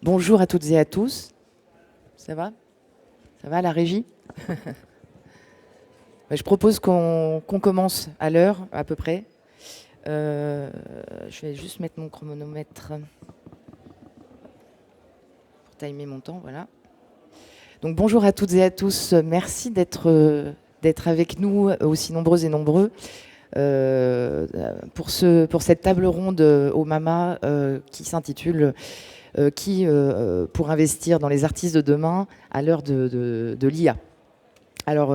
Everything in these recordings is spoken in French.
Bonjour à toutes et à tous. Ça va? Ça va la régie? Je propose qu'on commence à l'heure à peu près. Je vais juste mettre mon chronomètre pour timer mon temps. Voilà. Donc bonjour à toutes et à tous. Merci d'être avec nous aussi nombreuses et nombreux pour cette table ronde au MAMA qui s'intitule Qui pour investir dans les artistes de demain à l'heure de l'IA. Alors,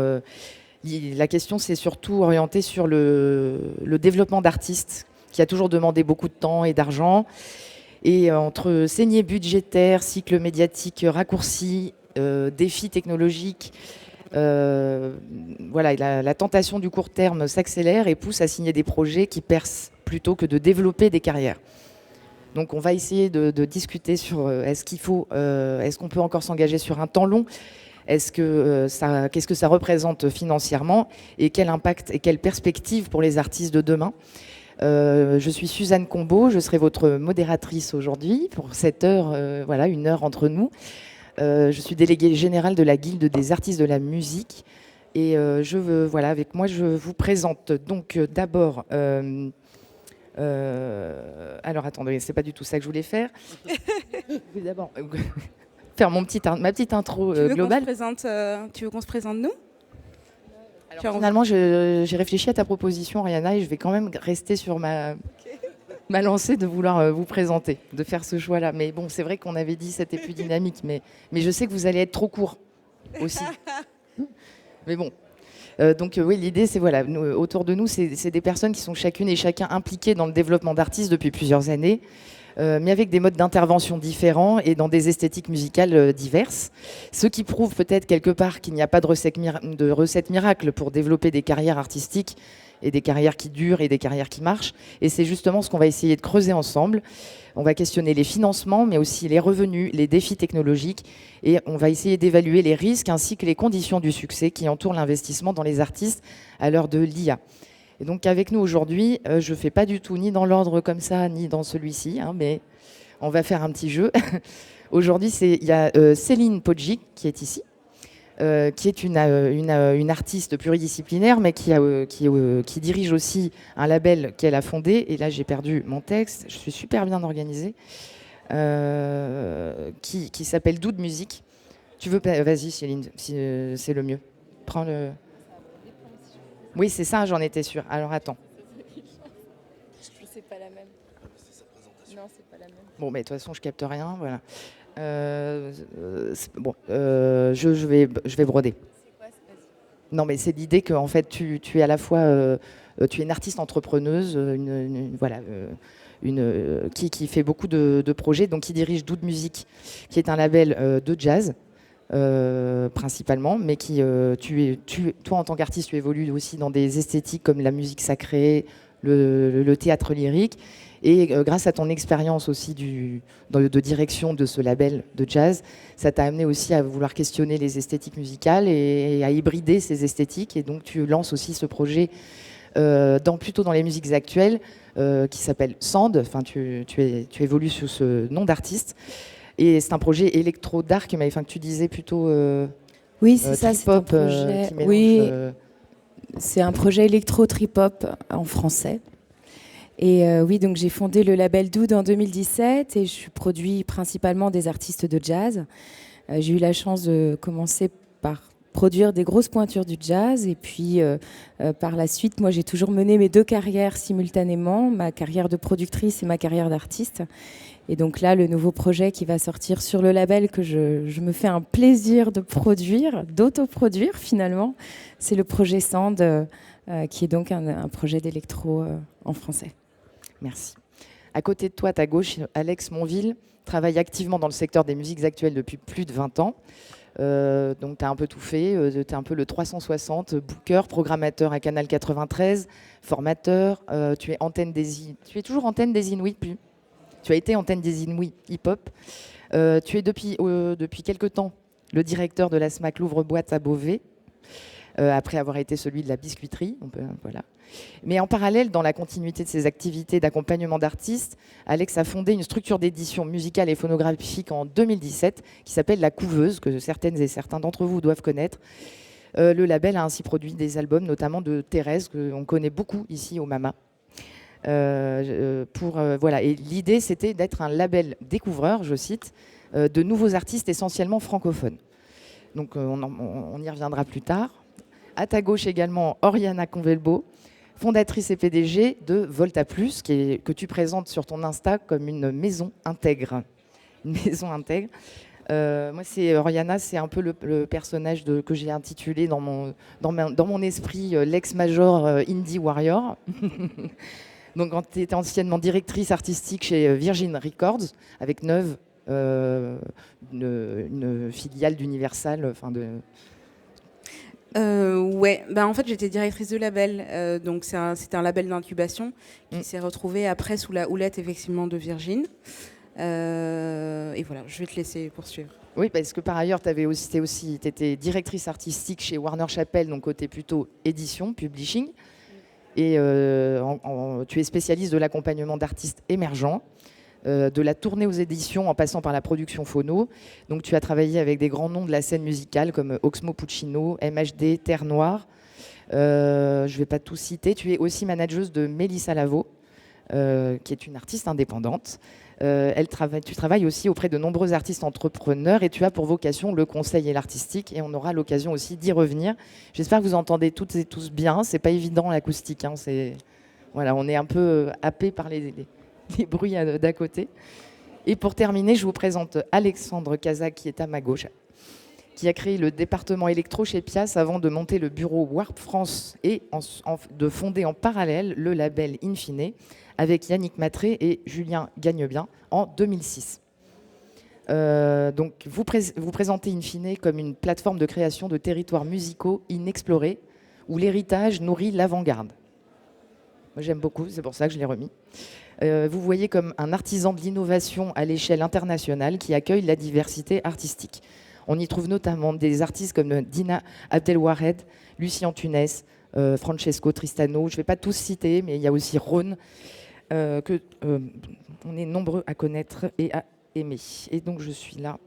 la question s'est surtout orientée sur le développement d'artistes qui a toujours demandé beaucoup de temps et d'argent. Et entre saignées budgétaires, cycles médiatiques raccourcis, défis technologiques, voilà, la tentation du court terme s'accélère et pousse à signer des projets qui percent plutôt que de développer des carrières. Donc on va essayer de discuter sur est-ce qu'on peut encore s'engager sur un temps long, qu'est-ce que ça représente financièrement et quel impact et quelle perspective pour les artistes de demain. Je suis Suzanne Combeau, je serai votre modératrice aujourd'hui pour cette heure, voilà, une heure entre nous. Je suis déléguée générale de la Guilde des artistes de la musique et voilà, avec moi je vous présente donc d'abord alors attendez, c'est pas du tout ça que je voulais faire. Je vais d'abord faire ma petite intro globale. Tu veux qu'on se présente nous? Alors, finalement, j'ai réfléchi à ta proposition, Rihanna, et je vais quand même rester sur ma lancée de vouloir vous présenter, de faire ce choix-là. Mais bon, c'est vrai qu'on avait dit que c'était plus dynamique, mais je sais que vous allez être trop court aussi. Mais bon. Donc oui, l'idée, c'est voilà, autour de nous, c'est des personnes qui sont chacune et chacun impliquées dans le développement d'artistes depuis plusieurs années, mais avec des modes d'intervention différents et dans des esthétiques musicales diverses. Ce qui prouve peut-être quelque part qu'il n'y a pas de recette miracle pour développer des carrières artistiques et des carrières qui durent et des carrières qui marchent. Et c'est justement ce qu'on va essayer de creuser ensemble. On va questionner les financements, mais aussi les revenus, les défis technologiques. Et on va essayer d'évaluer les risques ainsi que les conditions du succès qui entourent l'investissement dans les artistes à l'heure de l'IA. Et donc avec nous aujourd'hui, je ne fais pas du tout ni dans l'ordre comme ça, ni dans celui-ci, hein, mais on va faire un petit jeu. Aujourd'hui, il y a Céline Podjic qui est ici, qui est une artiste pluridisciplinaire, mais qui dirige aussi un label qu'elle a fondé. Et là, j'ai perdu mon texte. Je suis super bien organisée. Qui s'appelle Doux de musique. Tu veux, vas-y Céline, si c'est le mieux. Prends le. Oui, c'est ça, j'en étais sûre. Alors attends. C'est pas la même. Non, c'est pas la même. Bon, mais de toute façon, je capte rien. Voilà. Bon, je vais broder. C'est quoi? Non, mais c'est l'idée que en fait, tu es à la fois, tu es une artiste entrepreneuse, voilà, qui fait beaucoup de projets, donc qui dirige Doux de musique, qui est un label de jazz. Principalement, mais toi en tant qu'artiste, tu évolues aussi dans des esthétiques comme la musique sacrée, le théâtre lyrique, et grâce à ton expérience aussi de direction de ce label de jazz, ça t'a amené aussi à vouloir questionner les esthétiques musicales et à hybrider ces esthétiques, et donc tu lances aussi ce projet plutôt dans les musiques actuelles qui s'appelle Sand. Enfin, tu évolues sous ce nom d'artiste. Et c'est un projet électro-dark, mais enfin, que tu disais plutôt oui, c'est ça, c'est un projet. Qui mélange, oui, c'est un projet électro-trip-hop en français. Et oui, donc j'ai fondé le label Doud en 2017 et je produis principalement des artistes de jazz. J'ai eu la chance de commencer par produire des grosses pointures du jazz et puis par la suite, moi j'ai toujours mené mes deux carrières simultanément, ma carrière de productrice et ma carrière d'artiste. Et donc là, le nouveau projet qui va sortir sur le label que je me fais un plaisir de produire, d'autoproduire finalement, c'est le projet Sand, qui est donc un projet d'électro en français. Merci. À côté de toi, à ta gauche, Alex Monville travaille activement dans le secteur des musiques actuelles depuis plus de 20 ans. Donc tu as un peu tout fait, tu es un peu le 360, booker, programmateur à Canal 93, formateur, tu es toujours antenne des Inouïs, plus. Tu as été antenne des Inouïs hip-hop. Tu es depuis quelque temps le directeur de la SMAC Louvre-Boîte à Beauvais. après avoir été celui de la biscuiterie. Voilà. Mais en parallèle, dans la continuité de ses activités d'accompagnement d'artistes, Alex a fondé une structure d'édition musicale et phonographique en 2017 qui s'appelle La Couveuse, que certaines et certains d'entre vous doivent connaître. Le label a ainsi produit des albums, notamment de Thérèse, qu'on connaît beaucoup ici au MAMA. Voilà. Et l'idée, c'était d'être un label découvreur, je cite, de nouveaux artistes essentiellement francophones. Donc on y reviendra plus tard. À ta gauche également, Oriana Convelbo, fondatrice et PDG de Volta Plus, que tu présentes sur ton Insta comme une maison intègre. Une maison intègre. Moi, Oriana, c'est un peu le personnage que j'ai intitulé dans mon esprit l'ex-major Indie Warrior. Donc, quand tu étais anciennement directrice artistique chez Virgin Records, avec Neuve, une filiale d'Universal. Ouais, en fait j'étais directrice de label, donc c'était un label d'incubation qui s'est retrouvé après sous la houlette effectivement de Virgin. Et voilà, je vais te laisser poursuivre. Oui, parce que par ailleurs, tu étais directrice artistique chez Warner Chappell, donc côté plutôt édition, publishing. Et tu es spécialiste de l'accompagnement d'artistes émergents, de la tournée aux éditions en passant par la production phono. Donc tu as travaillé avec des grands noms de la scène musicale comme Oxmo Puccino, MHD, Terre Noire. Je ne vais pas tout citer. Tu es aussi manageuse de Mélissa Lavo, qui est une artiste indépendante. Tu travailles aussi auprès de nombreux artistes entrepreneurs et tu as pour vocation le conseil et l'artistique, et on aura l'occasion aussi d'y revenir. J'espère que vous entendez toutes et tous bien. C'est pas évident l'acoustique, hein. Voilà, on est un peu happé par les bruits d'à côté. Et pour terminer, je vous présente Alexandre Kazak, qui est à ma gauche, qui a créé le département électro chez Pias avant de monter le bureau Warp France et de fonder en parallèle le label Infine avec Yannick Matré et Julien Gagnebien en 2006. Donc vous présentez Infine comme une plateforme de création de territoires musicaux inexplorés où l'héritage nourrit l'avant-garde. Moi j'aime beaucoup, c'est pour ça que je l'ai remis. Vous voyez comme un artisan de l'innovation à l'échelle internationale qui accueille la diversité artistique. On y trouve notamment des artistes comme Dina Abdelwahed, Lucie Antunes, Francesco Tristano. Je ne vais pas tous citer, mais il y a aussi Rhône, on est nombreux à connaître et à aimer. Et donc je suis là.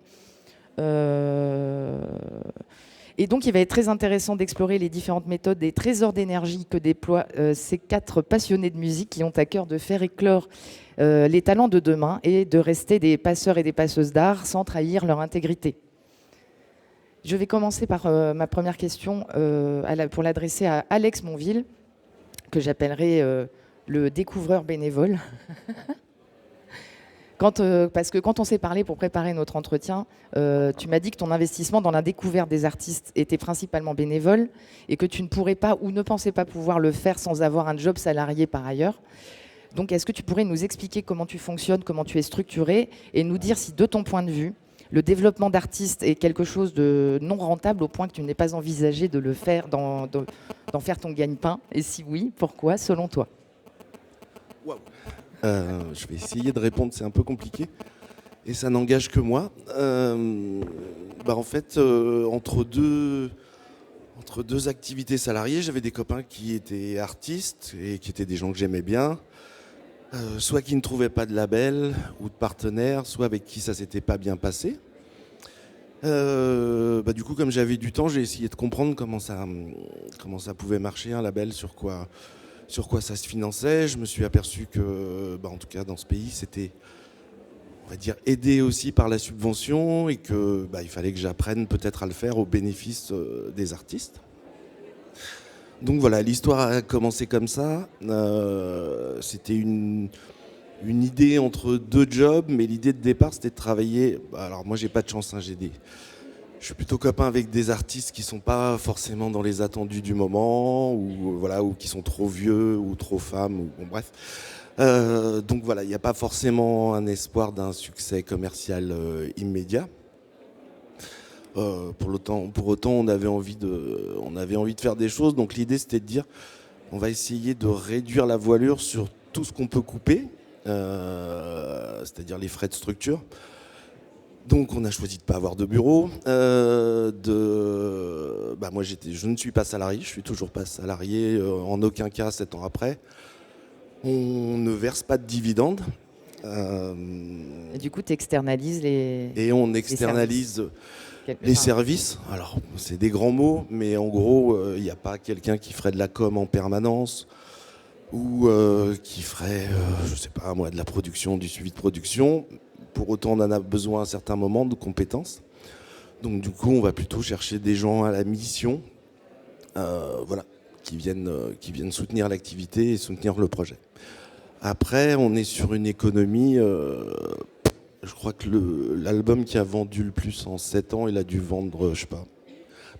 Et donc il va être très intéressant d'explorer les différentes méthodes et trésors d'énergie que déploient ces 4 passionnés de musique qui ont à cœur de faire éclore les talents de demain et de rester des passeurs et des passeuses d'art sans trahir leur intégrité. Je vais commencer par ma première question pour l'adresser à Alex Monville, que j'appellerai le découvreur bénévole. Parce que quand on s'est parlé pour préparer notre entretien, tu m'as dit que ton investissement dans la découverte des artistes était principalement bénévole et que tu ne pourrais pas ou ne pensais pas pouvoir le faire sans avoir un job salarié par ailleurs. Donc, est-ce que tu pourrais nous expliquer comment tu fonctionnes, comment tu es structuré et nous dire si, de ton point de vue, le développement d'artistes est quelque chose de non rentable au point que tu n'aies pas envisagé de le faire, d'en faire ton gagne-pain? Et si oui, pourquoi, selon toi? Wow. Je vais essayer de répondre, c'est un peu compliqué. Et ça n'engage que moi. En fait, entre deux activités salariées, j'avais des copains qui étaient artistes et qui étaient des gens que j'aimais bien. Soit qui ne trouvaient pas de label ou de partenaire, soit avec qui ça s'était pas bien passé. Du coup, comme j'avais du temps, j'ai essayé de comprendre comment ça pouvait marcher un label, sur quoi ça se finançait. Je me suis aperçu que, en tout cas dans ce pays, c'était, on va dire, aidé aussi par la subvention et que il fallait que j'apprenne peut-être à le faire au bénéfice des artistes. Donc voilà, l'histoire a commencé comme ça. C'était une idée entre 2 jobs, mais l'idée de départ, c'était de travailler. Alors moi, j'ai pas de chance, hein, je suis plutôt copain avec des artistes qui sont pas forcément dans les attendus du moment, ou qui sont trop vieux ou trop femmes, bref. Donc voilà, il n'y a pas forcément un espoir d'un succès commercial immédiat. Pour autant, on avait envie de faire des choses. Donc l'idée, c'était de dire, on va essayer de réduire la voilure sur tout ce qu'on peut couper, c'est-à-dire les frais de structure, Donc on a choisi de ne pas avoir de bureau. Moi je ne suis pas salarié, je suis toujours pas salarié, en aucun cas 7 ans après. On ne verse pas de dividendes. Et du coup, tu externalises les... Et on externalise les services. Alors c'est des grands mots, mais en gros, il n'y a pas quelqu'un qui ferait de la com en permanence ou qui ferait, je sais pas moi, de la production, du suivi de production. Pour autant, on en a besoin à un certain moment de compétences. Donc du coup, on va plutôt chercher des gens à la mission, qui viennent soutenir l'activité et soutenir le projet. Après, on est sur une économie, je crois que l'album qui a vendu le plus en 7 ans, il a dû vendre, je sais pas,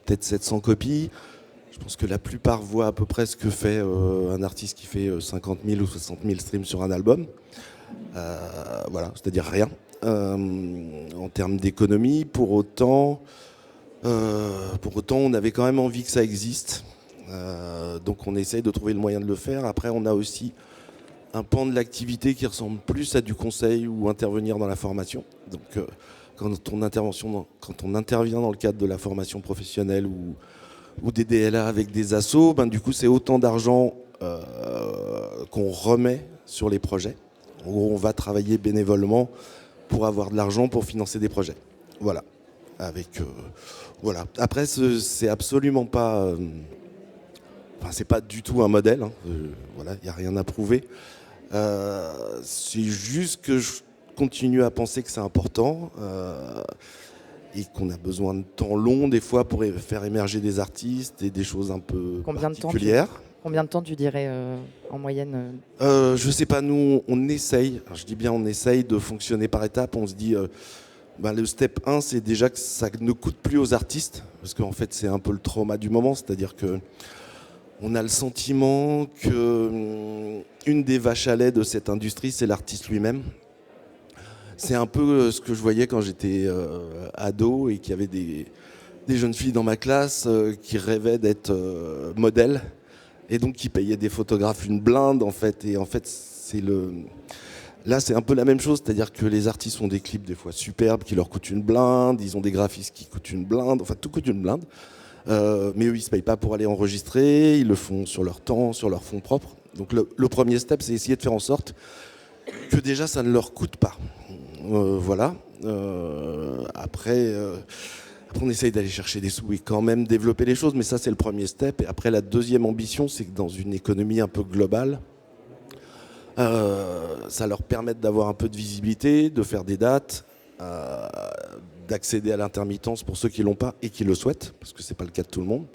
peut-être 700 copies. Je pense que la plupart voient à peu près ce que fait un artiste qui fait 50 000 ou 60 000 streams sur un album. C'est-à-dire rien. En termes d'économie, pour autant, on avait quand même envie que ça existe. Donc on essaye de trouver le moyen de le faire. Après, on a aussi un pan de l'activité qui ressemble plus à du conseil ou intervenir dans la formation. Donc quand on intervient dans le cadre de la formation professionnelle ou des DLA avec des assos, du coup c'est autant d'argent qu'on remet sur les projets. En gros, on va travailler bénévolement pour avoir de l'argent pour financer des projets. Voilà. Après, c'est absolument pas... c'est pas du tout un modèle. Il n'y a rien à prouver. C'est juste que je continue à penser que c'est important et qu'on a besoin de temps long, des fois, pour faire émerger des artistes et des choses un peu particulières. Combien de temps tu dirais en moyenne Je sais pas, nous on essaye, je dis bien on essaye de fonctionner par étapes. On se dit, le step 1 c'est déjà que ça ne coûte plus aux artistes, parce qu'en fait c'est un peu le trauma du moment, c'est-à-dire que on a le sentiment que une des vaches à lait de cette industrie c'est l'artiste lui-même. C'est un peu ce que je voyais quand j'étais ado et qu'il y avait des jeunes filles dans ma classe qui rêvaient d'être modèles. Et donc qui payaient des photographes une blinde en fait. Et en fait là c'est un peu la même chose, c'est-à-dire que les artistes ont des clips des fois superbes qui leur coûtent une blinde, ils ont des graphistes qui coûtent une blinde, enfin tout coûte une blinde. Mais eux ils se payent pas pour aller enregistrer, ils le font sur leur temps, sur leur fonds propres. Donc le premier step c'est essayer de faire en sorte que déjà ça ne leur coûte pas. Après on essaye d'aller chercher des sous et quand même développer les choses, mais ça c'est le premier step. Et après la deuxième ambition, c'est que dans une économie un peu globale, ça leur permette d'avoir un peu de visibilité, de faire des dates, d'accéder à l'intermittence pour ceux qui l'ont pas et qui le souhaitent, parce que c'est pas le cas de tout le monde.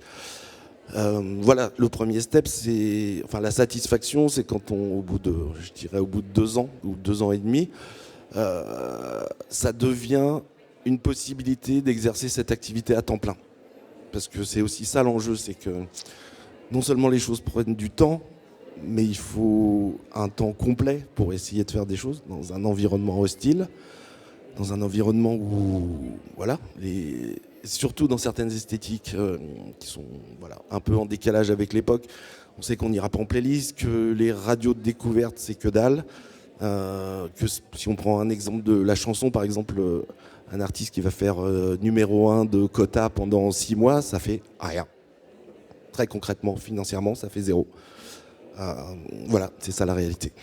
Le premier step, c'est, la satisfaction, c'est quand au bout de 2 ans ou 2 ans et demi, ça devient une possibilité d'exercer cette activité à temps plein. Parce que c'est aussi ça l'enjeu, c'est que non seulement les choses prennent du temps, mais il faut un temps complet pour essayer de faire des choses dans un environnement hostile, dans un environnement où, surtout dans certaines esthétiques qui sont un peu en décalage avec l'époque. On sait qu'on n'ira pas en playlist, que les radios de découverte, c'est que dalle. Que si on prend un exemple de la chanson, par exemple, un artiste qui va faire numéro 1 de quota pendant 6 mois, ça fait rien. Très concrètement, financièrement, ça fait 0. C'est ça la réalité.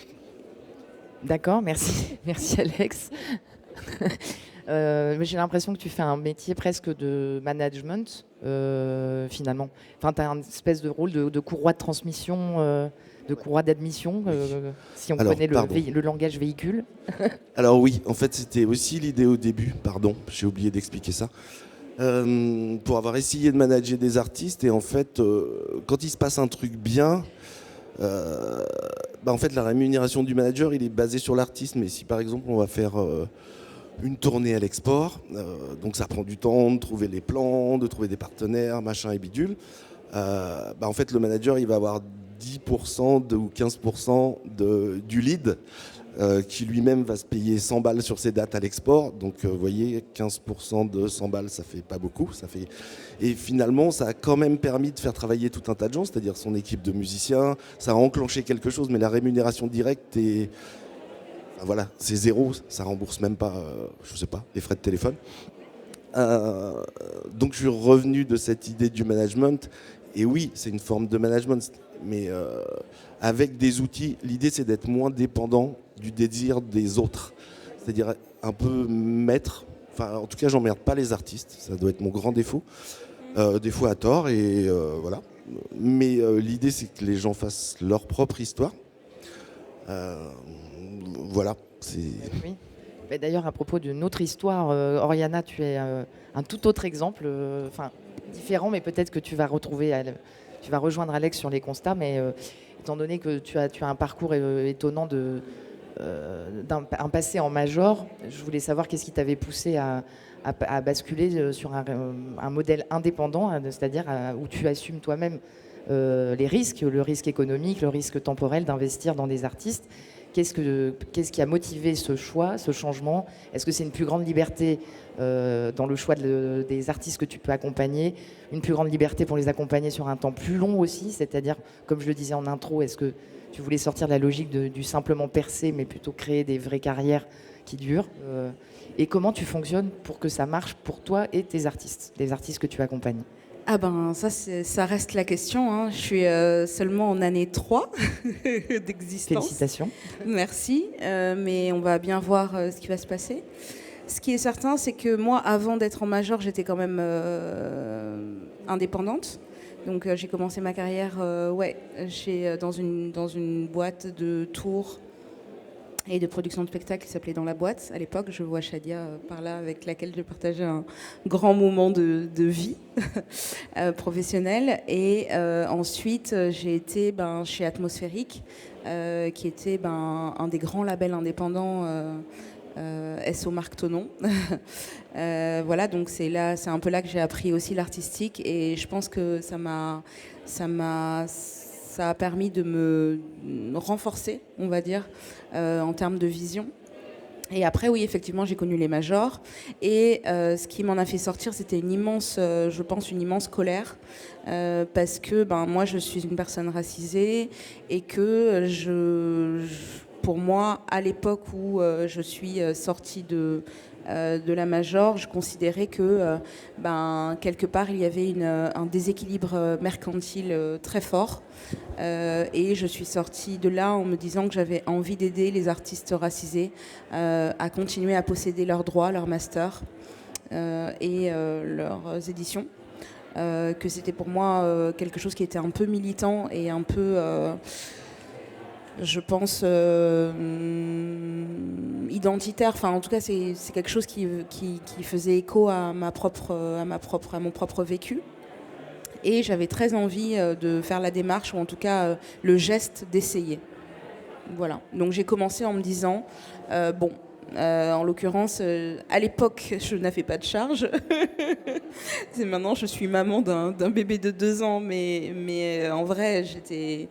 D'accord, merci. Merci Alex. J'ai l'impression que tu fais un métier presque de management, finalement. Enfin, tu as une espèce de rôle de courroie de transmission, de courroie d'admission, si on connaît le langage véhicule. Alors oui, en fait, c'était aussi l'idée au début. Pardon, j'ai oublié d'expliquer ça. Pour avoir essayé de manager des artistes, et en fait, quand il se passe un truc bien, en fait, la rémunération du manager, il est basé sur l'artiste. Mais si, par exemple, on va faire une tournée à l'export, donc ça prend du temps de trouver les plans, de trouver des partenaires, machin et bidule. En fait, le manager, il va avoir 10% ou 15% du lead qui lui-même va se payer 100 balles sur ses dates à l'export. Donc, vous voyez, 15% de 100 balles, ça fait pas beaucoup. Et finalement, ça a quand même permis de faire travailler tout un tas de gens, c'est-à-dire son équipe de musiciens. Ça a enclenché quelque chose, mais la rémunération directe voilà, c'est zéro, ça rembourse même pas, je sais pas, les frais de téléphone. Donc je suis revenu de cette idée du management. Et oui, c'est une forme de management, mais avec des outils. L'idée, c'est d'être moins dépendant du désir des autres. C'est-à-dire un peu maître. Enfin, en tout cas, j'emmerde pas les artistes. Ça doit être mon grand défaut. Des fois à tort, et voilà. Mais l'idée, c'est que les gens fassent leur propre histoire. Voilà. Oui. Mais d'ailleurs, à propos d'une autre histoire, Oriana, tu es un tout autre exemple, différent, mais peut-être que tu vas rejoindre Alex sur les constats. Mais étant donné que tu as un parcours étonnant d'un passé en major, je voulais savoir qu'est-ce qui t'avait poussé à basculer sur un modèle indépendant, c'est-à-dire où tu assumes toi-même les risques, le risque économique, le risque temporel d'investir dans des artistes. Qu'est-ce qui a motivé ce choix, ce changement? Est-ce que c'est une plus grande liberté dans le choix des artistes que tu peux accompagner, une plus grande liberté pour les accompagner sur un temps plus long aussi, c'est-à-dire, comme je le disais en intro, est-ce que tu voulais sortir de la logique du simplement percer, mais plutôt créer des vraies carrières qui durent et comment tu fonctionnes pour que ça marche pour toi et tes artistes, les artistes que tu accompagnes? Ah ben ça reste la question, hein. Je suis seulement en année 3 d'existence. Félicitations. Merci, mais on va bien voir ce qui va se passer. Ce qui est certain, c'est que moi, avant d'être en major, j'étais quand même indépendante. Donc j'ai commencé ma carrière dans une boîte de tours et de production de spectacles qui s'appelait Dans la boîte. À l'époque, je vois Shadia par là, avec laquelle je partageais un grand moment de vie professionnelle. Et ensuite, j'ai été chez Atmosphérique, qui était un des grands labels indépendants SO Marc Tonon. Voilà, donc c'est un peu là que j'ai appris aussi l'artistique, et je pense que ça a permis de me renforcer, on va dire, en termes de vision. Et après, oui, effectivement, j'ai connu les majors. Et ce qui m'en a fait sortir, c'était une immense colère. Parce que moi, je suis une personne racisée, et que pour moi, à l'époque où je suis sortie de la major, je considérais que quelque part il y avait un déséquilibre mercantile très fort, et je suis sortie de là en me disant que j'avais envie d'aider les artistes racisés à continuer à posséder leurs droits, leurs masters et leurs éditions, que c'était pour moi quelque chose qui était un peu militant et un peu je pense identitaire. Enfin, en tout cas, c'est quelque chose qui faisait écho à mon propre vécu. Et j'avais très envie de faire la démarche, ou en tout cas le geste d'essayer. Voilà. Donc j'ai commencé en me disant en l'occurrence, à l'époque, je n'avais pas de charge. Maintenant, je suis maman d'un bébé de 2 ans, mais en vrai, j'étais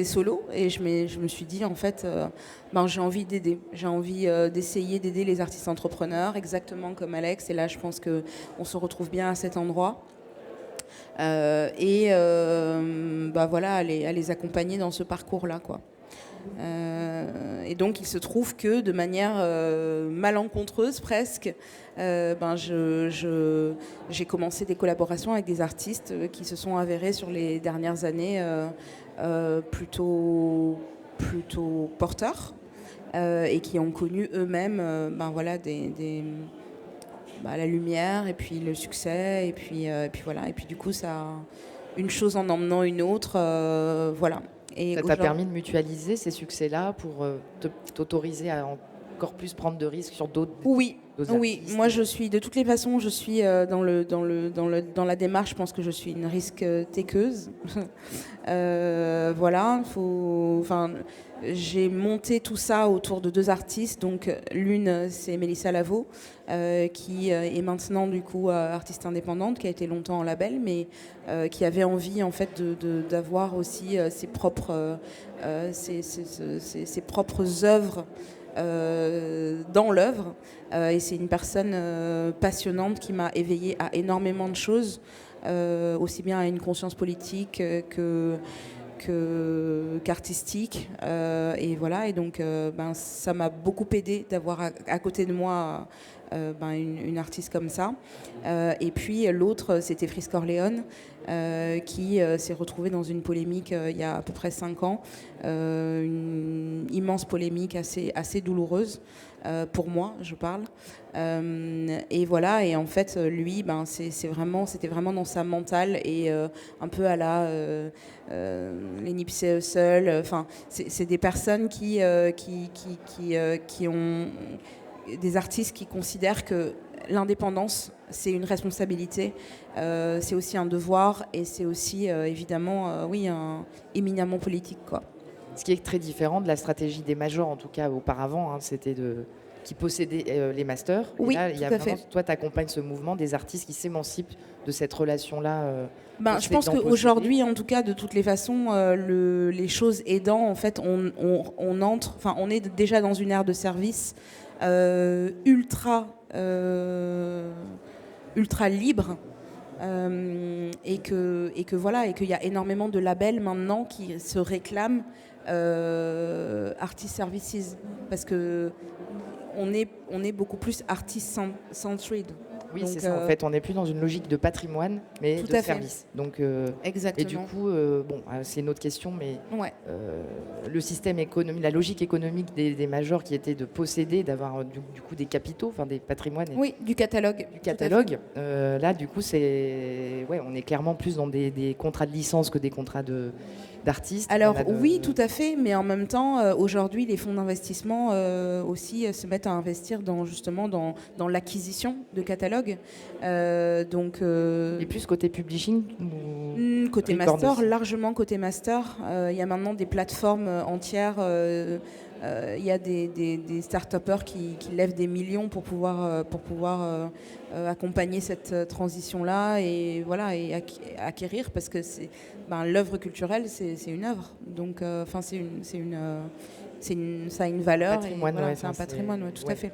solo, et je me suis dit, en fait, j'ai envie d'aider. J'ai envie d'essayer d'aider les artistes entrepreneurs, exactement comme Alex. Et là, je pense qu'on se retrouve bien à cet endroit. À les accompagner dans ce parcours-là, quoi. Et donc, il se trouve que de manière malencontreuse presque, j'ai commencé des collaborations avec des artistes qui se sont avérés sur les dernières années plutôt porteurs, et qui ont connu eux-mêmes la lumière, et puis le succès, et puis voilà. Et puis du coup, ça, une chose en emmenant une autre, voilà. Et ça t'a permis de mutualiser ces succès-là pour t'autoriser à encore plus prendre de risques sur d'autres. Oui. Moi, je suis de toutes les façons, je suis dans la démarche. Je pense que je suis une risque-takeuse. Voilà. J'ai monté tout ça autour de 2 artistes. Donc, l'une, c'est Mélissa Lavo, qui est maintenant du coup artiste indépendante, qui a été longtemps en label, mais qui avait envie en fait d'avoir aussi ses propres œuvres dans l'œuvre. Et c'est une personne passionnante qui m'a éveillée à énormément de choses, aussi bien à une conscience politique qu'artistique. Et voilà, et donc ça m'a beaucoup aidé d'avoir à côté de moi une artiste comme ça. Et puis l'autre, c'était Frisk Orleans, qui s'est retrouvée dans une polémique il y a à peu près 5 ans, une immense polémique assez douloureuse. Pour moi, je parle. Et voilà, et en fait, lui, c'était vraiment dans sa mentale et un peu à la les Nipsey Hussle. Enfin, c'est des personnes qui ont des artistes qui considèrent que l'indépendance, c'est une responsabilité, c'est aussi un devoir et c'est aussi évidemment, éminemment politique, quoi. Ce qui est très différent de la stratégie des majors, en tout cas auparavant, hein, c'était qui possédaient les masters. Oui, et là, tout à fait. Toi, tu accompagnes ce mouvement des artistes qui s'émancipent de cette relation-là. Je pense qu'aujourd'hui, en tout cas, de toutes les façons, les choses aidant, en fait, on est déjà dans une ère de service ultra libre. Et qu'il y a énormément de labels maintenant qui se réclament artist services, parce que on est beaucoup plus artist centered. Oui, c'est ça. En fait, on n'est plus dans une logique de patrimoine, mais de service. Donc, exactement. Et du coup, c'est une autre question, mais ouais. Le système économique, la logique économique des majors qui était de posséder, d'avoir du coup des capitaux, enfin des patrimoines. Oui, du catalogue. Là, du coup, on est clairement plus dans des contrats de licence que des contrats d'artistes. Alors oui, tout à fait, mais en même temps, aujourd'hui, les fonds d'investissement aussi se mettent à investir justement dans l'acquisition de catalogues. Et plus côté publishing côté master, largement côté master. Il y a maintenant des plateformes entières. Il y a des start-upers qui lèvent des millions pour pouvoir accompagner cette transition-là et voilà, et acquérir, parce que l'œuvre culturelle, c'est une œuvre. Donc, ça a une valeur. Patrimoine, et voilà, c'est un patrimoine, tout à fait.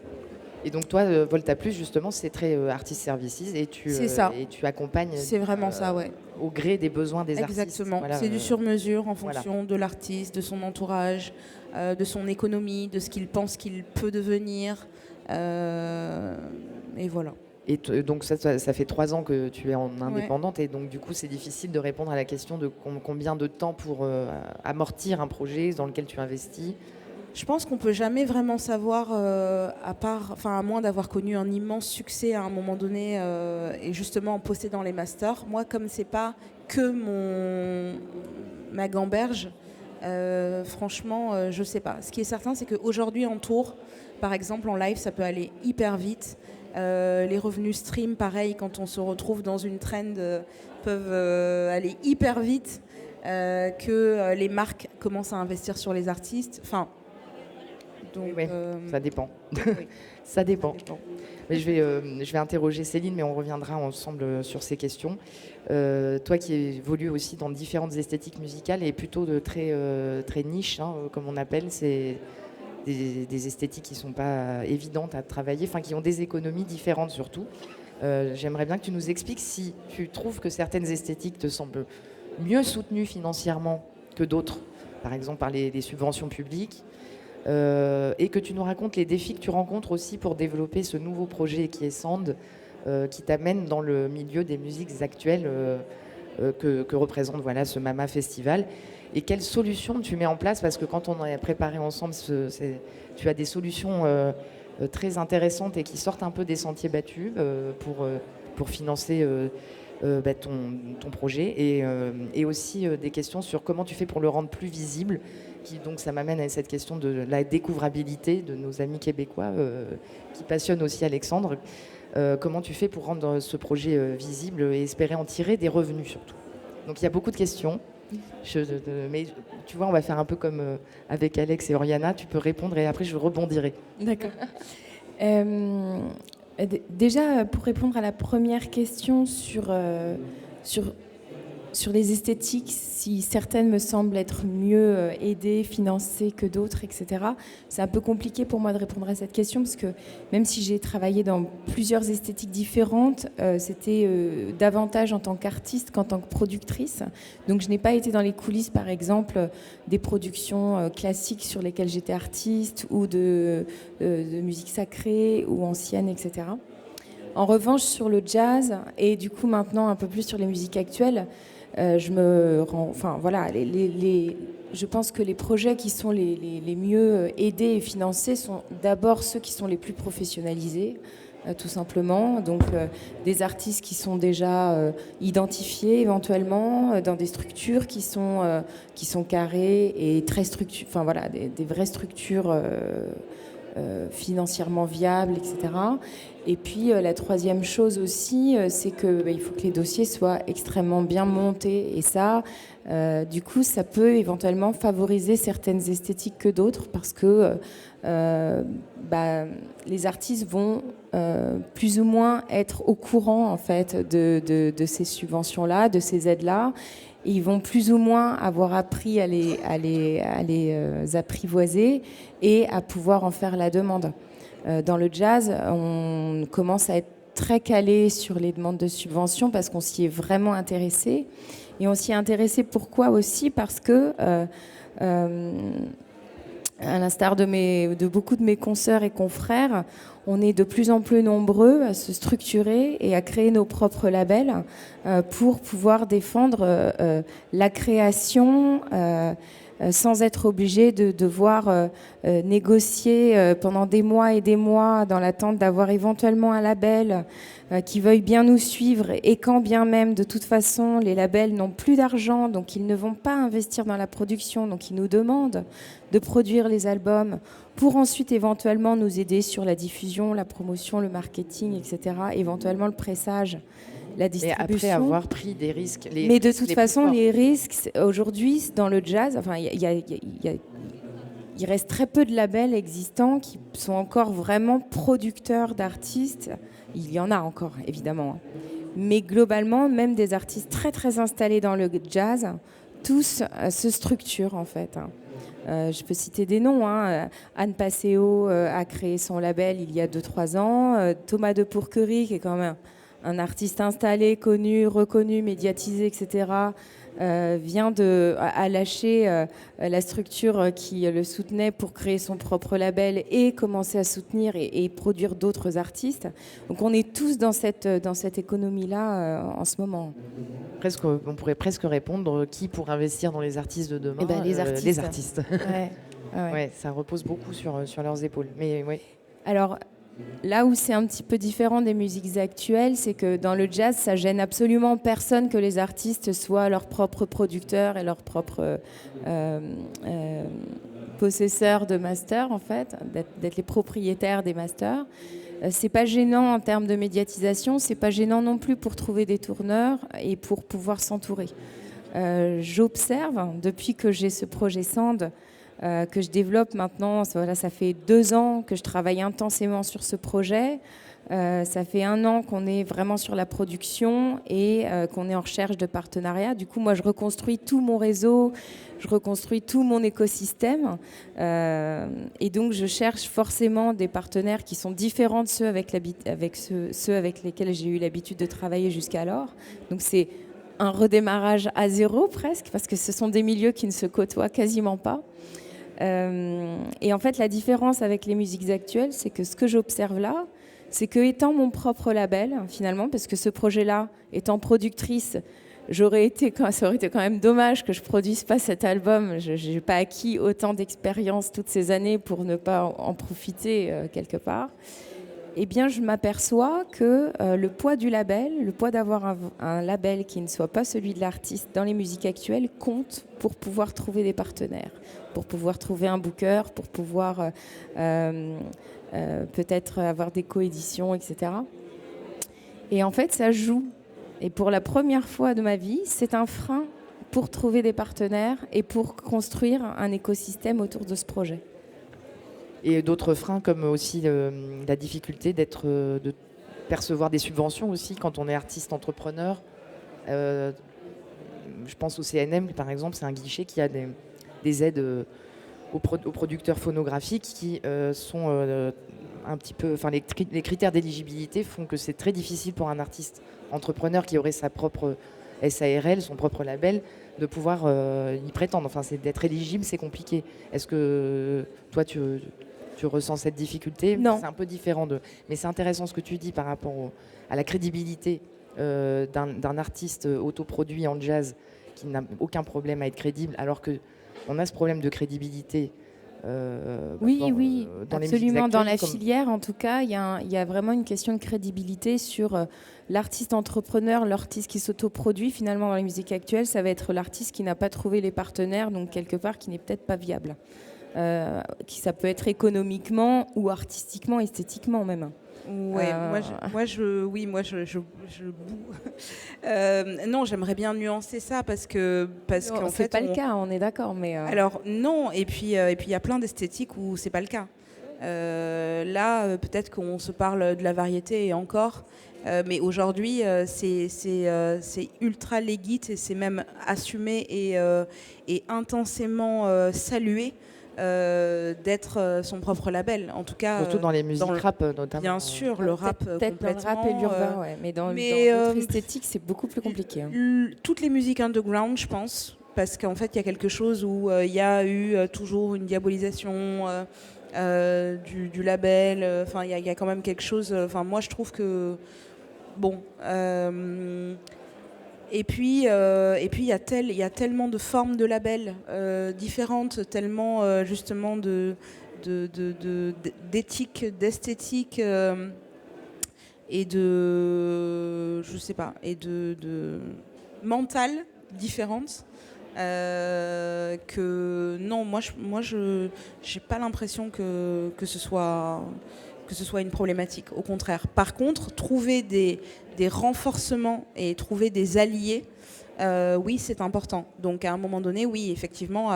Et donc toi, Volta Plus, justement, c'est très artist services et tu accompagnes. C'est vraiment ça, ouais. Au gré des besoins des artistes. Exactement. Voilà, c'est du sur-mesure en fonction de l'artiste, de son entourage, de son économie, de ce qu'il pense qu'il peut devenir. Et voilà. Et donc ça fait 3 ans que tu es en indépendante, et donc du coup c'est difficile de répondre à la question de combien de temps pour amortir un projet dans lequel tu investis. Je pense qu'on peut jamais vraiment savoir, à moins d'avoir connu un immense succès à un moment donné, et justement en possédant les masters. Moi, comme c'est pas que ma gamberge, franchement, je sais pas. Ce qui est certain, c'est qu'aujourd'hui en tour, par exemple en live, ça peut aller hyper vite. Les revenus stream, pareil, quand on se retrouve dans une trend, peuvent aller hyper vite, que les marques commencent à investir sur les artistes. Enfin. Donc, oui, ça dépend. Oui. Ça dépend. Mais je vais interroger Céline, mais on reviendra ensemble sur ces questions. Toi qui évolues aussi dans différentes esthétiques musicales et plutôt de très niche, hein, comme on appelle, c'est des esthétiques qui ne sont pas évidentes à travailler, enfin qui ont des économies différentes surtout. J'aimerais bien que tu nous expliques si tu trouves que certaines esthétiques te semblent mieux soutenues financièrement que d'autres, par exemple par les subventions publiques. Et que tu nous racontes les défis que tu rencontres aussi pour développer ce nouveau projet qui est Sand, qui t'amène dans le milieu des musiques actuelles que représente ce Mama Festival. Et quelles solutions tu mets en place, parce que quand on a préparé ensemble, tu as des solutions très intéressantes et qui sortent un peu des sentiers battus pour financer ton projet, et aussi des questions sur comment tu fais pour le rendre plus visible. Donc ça m'amène à cette question de la découvrabilité de nos amis québécois qui passionnent aussi Alexandre. Comment tu fais pour rendre ce projet visible et espérer en tirer des revenus surtout? Donc il y a beaucoup de questions. Mais tu vois, on va faire un peu comme avec Alex et Oriana. Tu peux répondre et après je rebondirai. D'accord. Déjà, pour répondre à la première question sur sur les esthétiques, si certaines me semblent être mieux aidées, financées que d'autres, etc., c'est un peu compliqué pour moi de répondre à cette question parce que même si j'ai travaillé dans plusieurs esthétiques différentes, c'était davantage en tant qu'artiste qu'en tant que productrice. Donc je n'ai pas été dans les coulisses, par exemple, des productions classiques sur lesquelles j'étais artiste ou de musique sacrée ou ancienne, etc. En revanche, sur le jazz et du coup maintenant un peu plus sur les musiques actuelles, je pense que les projets qui sont les mieux aidés et financés sont d'abord ceux qui sont les plus professionnalisés, tout simplement. Donc des artistes qui sont déjà identifiés éventuellement dans des structures qui sont carrées et très structurées, enfin voilà, des vraies structures financièrement viables, etc. Et puis la troisième chose aussi, c'est que il faut que les dossiers soient extrêmement bien montés. Et ça, du coup, ça peut éventuellement favoriser certaines esthétiques que d'autres parce que les artistes vont plus ou moins être au courant en fait de ces subventions-là, de ces aides-là. Et ils vont plus ou moins avoir appris à les apprivoiser et à pouvoir en faire la demande. Dans le jazz, on commence à être très calé sur les demandes de subventions parce qu'on s'y est vraiment intéressé. Et on s'y est intéressé pourquoi aussi? Parce que, à l'instar de beaucoup de mes consoeurs et confrères, on est de plus en plus nombreux à se structurer et à créer nos propres labels pour pouvoir défendre la création sans être obligé de devoir négocier pendant des mois et des mois dans l'attente d'avoir éventuellement un label qui veuille bien nous suivre et quand bien même de toute façon les labels n'ont plus d'argent donc ils ne vont pas investir dans la production donc ils nous demandent de produire les albums pour ensuite éventuellement nous aider sur la diffusion, la promotion, le marketing, etc. Éventuellement le pressage, la distribution. Mais après avoir pris des risques. Mais de toute façon, les risques, aujourd'hui, dans le jazz, enfin, il reste très peu de labels existants qui sont encore vraiment producteurs d'artistes. Il y en a encore, évidemment. Mais globalement, même des artistes très, très installés dans le jazz, tous se structurent, en fait. Je peux citer des noms. Anne Passeo a créé son label il y a 2-3 ans. Thomas de Pourquerie, qui est quand même un artiste installé, connu, reconnu, médiatisé, etc., a lâché la structure qui le soutenait pour créer son propre label et commencer à soutenir et produire d'autres artistes. Donc on est tous dans cette économie-là en ce moment. On pourrait presque répondre qui pour investir dans les artistes de demain? Les artistes. Les artistes. Ouais. Ouais, ça repose beaucoup sur leurs épaules. Mais, ouais. Alors, là où c'est un petit peu différent des musiques actuelles, c'est que dans le jazz, ça gêne absolument personne que les artistes soient leurs propres producteurs et leurs propres possesseurs de masters, en fait, d'être les propriétaires des masters. C'est pas gênant en termes de médiatisation, c'est pas gênant non plus pour trouver des tourneurs et pour pouvoir s'entourer. J'observe, depuis que j'ai ce projet Sand, que je développe maintenant, voilà, ça fait 2 ans que je travaille intensément sur ce projet. Ça fait 1 an qu'on est vraiment sur la production et qu'on est en recherche de partenariats. Du coup, moi, je reconstruis tout mon réseau, je reconstruis tout mon écosystème. Et donc, je cherche forcément des partenaires qui sont différents de ceux avec lesquels j'ai eu l'habitude de travailler jusqu'alors. Donc, c'est un redémarrage à zéro presque, parce que ce sont des milieux qui ne se côtoient quasiment pas. Et en fait, la différence avec les musiques actuelles, c'est que ce que j'observe là, c'est que étant mon propre label, finalement, parce que ce projet-là, étant productrice, ça aurait été quand même dommage que je produise pas cet album. Je n'ai pas acquis autant d'expérience toutes ces années pour ne pas en profiter quelque part. Eh bien, je m'aperçois que le poids du label, le poids d'avoir un label qui ne soit pas celui de l'artiste dans les musiques actuelles compte pour pouvoir trouver des partenaires, pour pouvoir trouver un booker, pour pouvoir peut-être avoir des coéditions, etc. Et en fait, ça joue. Et pour la première fois de ma vie, c'est un frein pour trouver des partenaires et pour construire un écosystème autour de ce projet. Et d'autres freins comme aussi la difficulté de percevoir des subventions aussi quand on est artiste entrepreneur. je pense au CNM, par exemple, c'est un guichet qui a des aides aux producteurs phonographiques qui sont un petit peu... Enfin, les critères d'éligibilité font que c'est très difficile pour un artiste entrepreneur qui aurait sa propre SARL, son propre label, de pouvoir y prétendre. Enfin, c'est d'être éligible, c'est compliqué. Est-ce que toi, tu ressens cette difficulté? Non. C'est un peu différent mais c'est intéressant ce que tu dis par rapport à la crédibilité d'un artiste autoproduit en jazz qui n'a aucun problème à être crédible, alors qu'on a ce problème de crédibilité. Oui, dans absolument. Dans la filière, en tout cas, il y a vraiment une question de crédibilité sur l'artiste entrepreneur, l'artiste qui s'autoproduit. Finalement, dans la musique actuelle, ça va être l'artiste qui n'a pas trouvé les partenaires, donc quelque part qui n'est peut-être pas viable. Ça peut être économiquement ou artistiquement, esthétiquement même. Ouais, moi je non, j'aimerais bien nuancer ça parce qu'en fait c'est pas le cas, on est d'accord, mais alors non, et puis il y a plein d'esthétiques où c'est pas le cas. Là, peut-être qu'on se parle de la variété et encore, mais aujourd'hui, c'est ultra légit et c'est même assumé et intensément salué. D'être son propre label, en tout cas surtout dans les musiques rap notamment. Bien sûr, le rap peut-être complètement. Dans le rap et l'urbain, ouais. Mais dans d'autres esthétiques, c'est beaucoup plus compliqué. Toutes les musiques underground, je pense, parce qu'en fait, il y a quelque chose où il y a eu toujours une diabolisation du label. Enfin, il y a quand même quelque chose. Enfin, moi, je trouve que bon. Et puis, il y a tellement de formes de labels différentes, tellement justement d'éthique, d'esthétique et de, je sais pas, et de mental différentes. Que non, moi, je n'ai pas l'impression que ce soit une problématique. Au contraire. Par contre, trouver des renforcements et trouver des alliés, oui, c'est important. Donc, à un moment donné, oui, effectivement,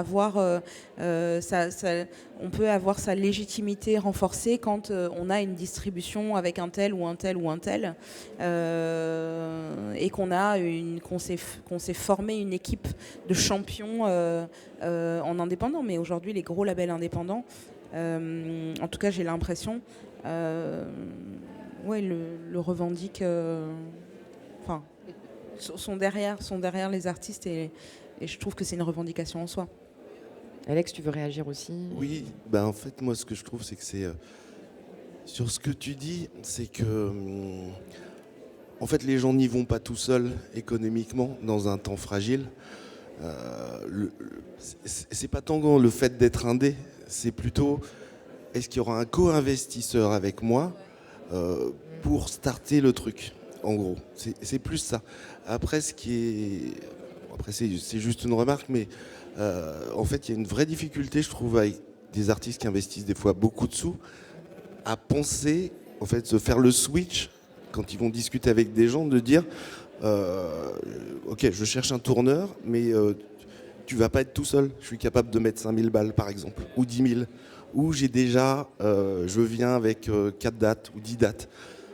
on peut avoir sa légitimité renforcée quand on a une distribution avec un tel ou un tel ou un tel, et qu'on s'est formé une équipe de champions en indépendant. Mais aujourd'hui, les gros labels indépendants, en tout cas, j'ai l'impression, le revendiquent. Enfin, sont derrière les artistes et je trouve que c'est une revendication en soi. Alex, tu veux réagir aussi? Oui, en fait, moi, ce que je trouve, c'est que c'est sur ce que tu dis, c'est que en fait, les gens n'y vont pas tout seuls économiquement dans un temps fragile. C'est pas tant le fait d'être indé, c'est plutôt est-ce qu'il y aura un co-investisseur avec moi pour starter le truc, en gros. C'est plus ça. Après, c'est juste une remarque, mais en fait, il y a une vraie difficulté, je trouve, avec des artistes qui investissent des fois beaucoup de sous, à penser, en fait, se faire le switch, quand ils vont discuter avec des gens, de dire ok, je cherche un tourneur, mais tu vas pas être tout seul. Je suis capable de mettre 5000 balles, par exemple, ou 10 000. Ou j'ai déjà, je viens avec 4 dates ou 10 dates.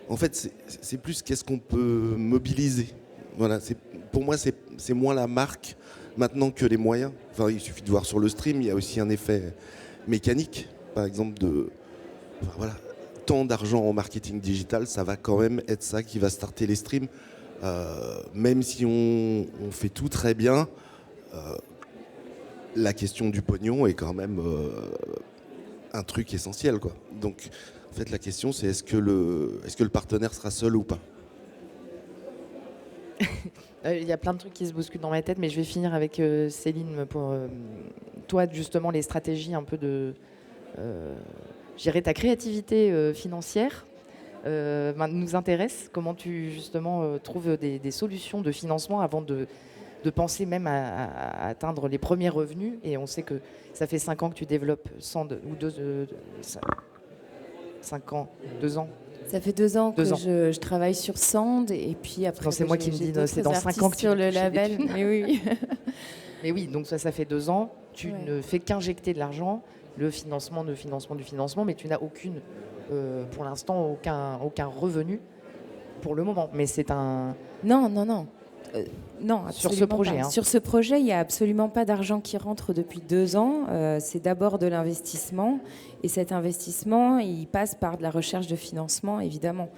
En fait, c'est plus qu'est-ce qu'on peut mobiliser. Voilà, pour moi, c'est moins la marque maintenant que les moyens. Enfin, il suffit de voir sur le stream, il y a aussi un effet mécanique, par exemple, tant d'argent en marketing digital, ça va quand même être ça qui va starter les streams. Même si on fait tout très bien, la question du pognon est quand même un truc essentiel, quoi. Donc, en fait, la question, c'est est-ce que le partenaire sera seul ou pas? Il y a plein de trucs qui se bousculent dans ma tête, mais je vais finir avec Céline pour toi, justement, les stratégies un peu de... je dirais ta créativité financière nous intéresse. Comment tu, justement, trouves des solutions de financement avant de penser même à atteindre les premiers revenus. Et on sait que ça fait 5 ans que tu développes 5 ans, 2 ans. Ça fait 2 ans que je travaille sur Sand et puis après. Non, c'est moi qui me dis, c'est dans 5 ans que tu sur le label. Mais oui. Mais oui, donc ça fait 2 ans. Tu ne fais qu'injecter de l'argent, le financement, mais tu n'as pour l'instant, aucun revenu pour le moment. Mais c'est un. Non. Non, sur ce projet. Sur ce projet, il n'y a absolument pas d'argent qui rentre depuis 2 ans. C'est d'abord de l'investissement. Et cet investissement, il passe par de la recherche de financement, évidemment.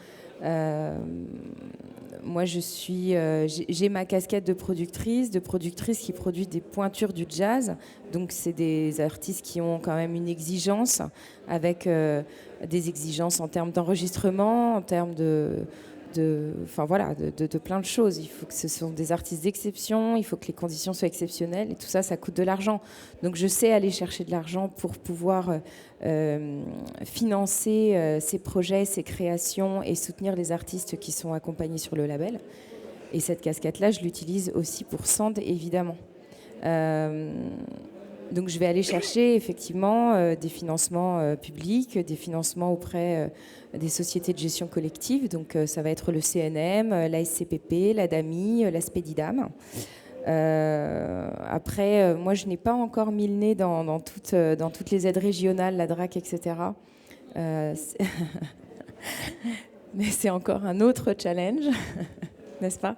Moi, j'ai ma casquette de productrice qui produit des pointures du jazz. Donc, c'est des artistes qui ont quand même une exigence, avec des exigences en termes d'enregistrement, en termes de plein de choses. Il faut que ce sont des artistes d'exception, il faut que les conditions soient exceptionnelles, et tout ça, ça coûte de l'argent. Donc je sais aller chercher de l'argent pour pouvoir financer ces projets, ces créations, et soutenir les artistes qui sont accompagnés sur le label. Et cette casquette-là, je l'utilise aussi pour Sand, évidemment. Donc je vais aller chercher effectivement des financements publics, des financements auprès des sociétés de gestion collective. Donc ça va être le CNM, la SCPP, la DAMI, la Spedidam. Après, moi je n'ai pas encore mis le nez dans toutes les aides régionales, la DRAC, etc. Mais c'est encore un autre challenge, n'est-ce pas?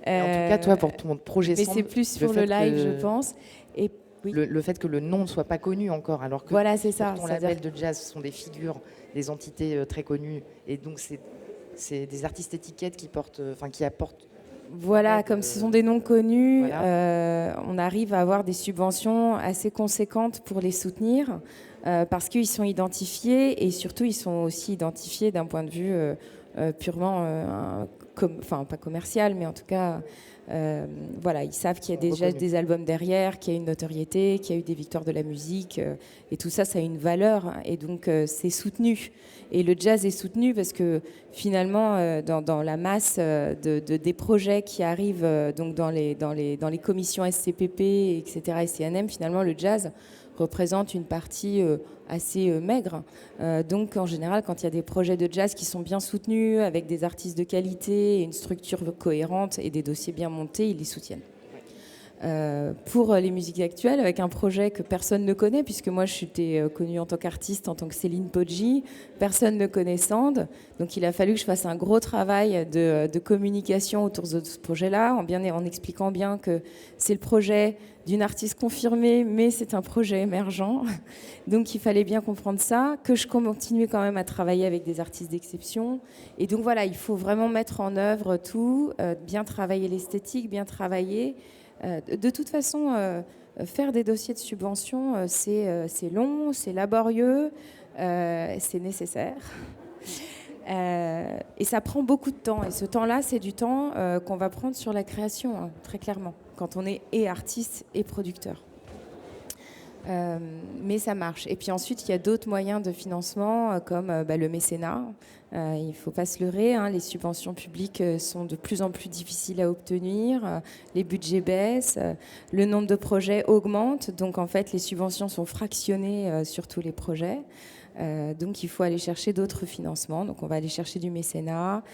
En tout cas, toi, pour ton projet Sand, mais c'est plus sur le live, je pense. Et oui. Le fait que le nom ne soit pas connu encore, alors que voilà, c'est ça, ton label de jazz sont des figures, des entités très connues, et donc c'est des artistes étiquettes qui apportent. Voilà, comme ce sont des noms connus, voilà. On arrive à avoir des subventions assez conséquentes pour les soutenir, parce qu'ils sont identifiés, et surtout ils sont aussi identifiés d'un point de vue purement, pas commercial, mais en tout cas... voilà, ils savent qu'il y a déjà des albums derrière, qu'il y a une notoriété, qu'il y a eu des victoires de la musique, et tout ça, ça a une valeur, et donc c'est soutenu. Et le jazz est soutenu parce que finalement, dans la masse des projets qui arrivent donc dans les commissions SCPP, etc., et CNM, finalement, le jazz représente une partie assez maigre. Donc, en général, quand il y a des projets de jazz qui sont bien soutenus, avec des artistes de qualité, une structure cohérente et des dossiers bien montés, ils les soutiennent. Pour les musiques actuelles, avec un projet que personne ne connaît, puisque moi j'étais connue en tant qu'artiste, en tant que Céline Poggi, personne ne connaît Sand, donc il a fallu que je fasse un gros travail de communication autour de ce projet-là, en expliquant bien que c'est le projet d'une artiste confirmée, mais c'est un projet émergent, donc il fallait bien comprendre ça, que je continuais quand même à travailler avec des artistes d'exception, et donc voilà, il faut vraiment mettre en œuvre tout, bien travailler l'esthétique, bien travailler. De toute façon, faire des dossiers de subvention, c'est long, c'est laborieux, c'est nécessaire. Et ça prend beaucoup de temps. Et ce temps-là, c'est du temps qu'on va prendre sur la création, hein, très clairement, quand on est et artiste et producteur. Mais ça marche. Et puis ensuite, il y a d'autres moyens de financement, comme le mécénat. Il ne faut pas se leurrer, hein, les subventions publiques sont de plus en plus difficiles à obtenir, les budgets baissent, le nombre de projets augmente, donc en fait les subventions sont fractionnées sur tous les projets. Donc il faut aller chercher d'autres financements, donc on va aller chercher du mécénat,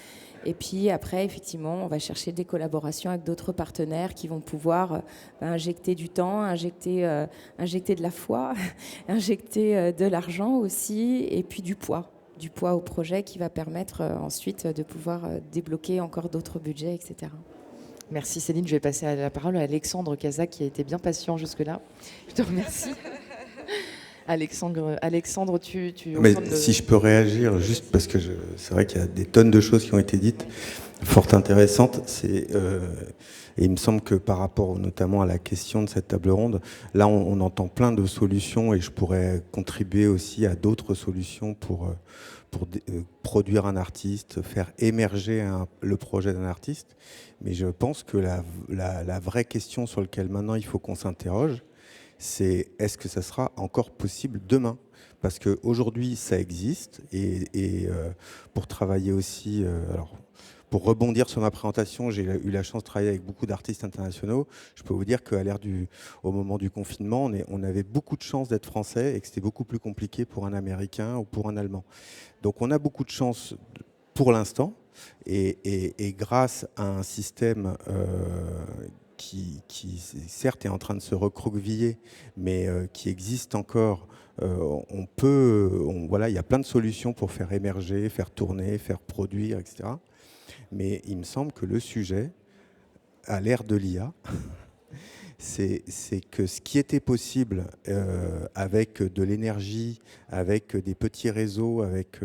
et puis après effectivement on va chercher des collaborations avec d'autres partenaires qui vont pouvoir injecter du temps, injecter de la foi, injecter de l'argent aussi, et puis du poids au projet qui va permettre ensuite de pouvoir débloquer encore d'autres budgets, etc. Merci Céline, je vais passer la parole à Alexandre Casac qui a été bien patient jusque-là. Je te remercie. Alexandre, tu Mais si je peux réagir, juste parce que c'est vrai qu'il y a des tonnes de choses qui ont été dites, fort intéressantes. Et il me semble que par rapport notamment à la question de cette table ronde, là on entend plein de solutions, et je pourrais contribuer aussi à d'autres solutions pour produire un artiste, faire émerger le projet d'un artiste. Mais je pense que la vraie question sur laquelle maintenant il faut qu'on s'interroge, c'est est-ce que ça sera encore possible demain ? Parce qu'aujourd'hui, ça existe. Et pour travailler aussi... pour rebondir sur ma présentation, j'ai eu la chance de travailler avec beaucoup d'artistes internationaux. Je peux vous dire qu'à au moment du confinement, on avait beaucoup de chance d'être français et que c'était beaucoup plus compliqué pour un Américain ou pour un Allemand. Donc on a beaucoup de chance pour l'instant. Et grâce à un système... qui certes est en train de se recroqueviller, mais qui existe encore. Il y a plein de solutions pour faire émerger, faire tourner, faire produire, etc. Mais il me semble que le sujet, à l'ère de l'IA, c'est que ce qui était possible avec de l'énergie, avec des petits réseaux, avec,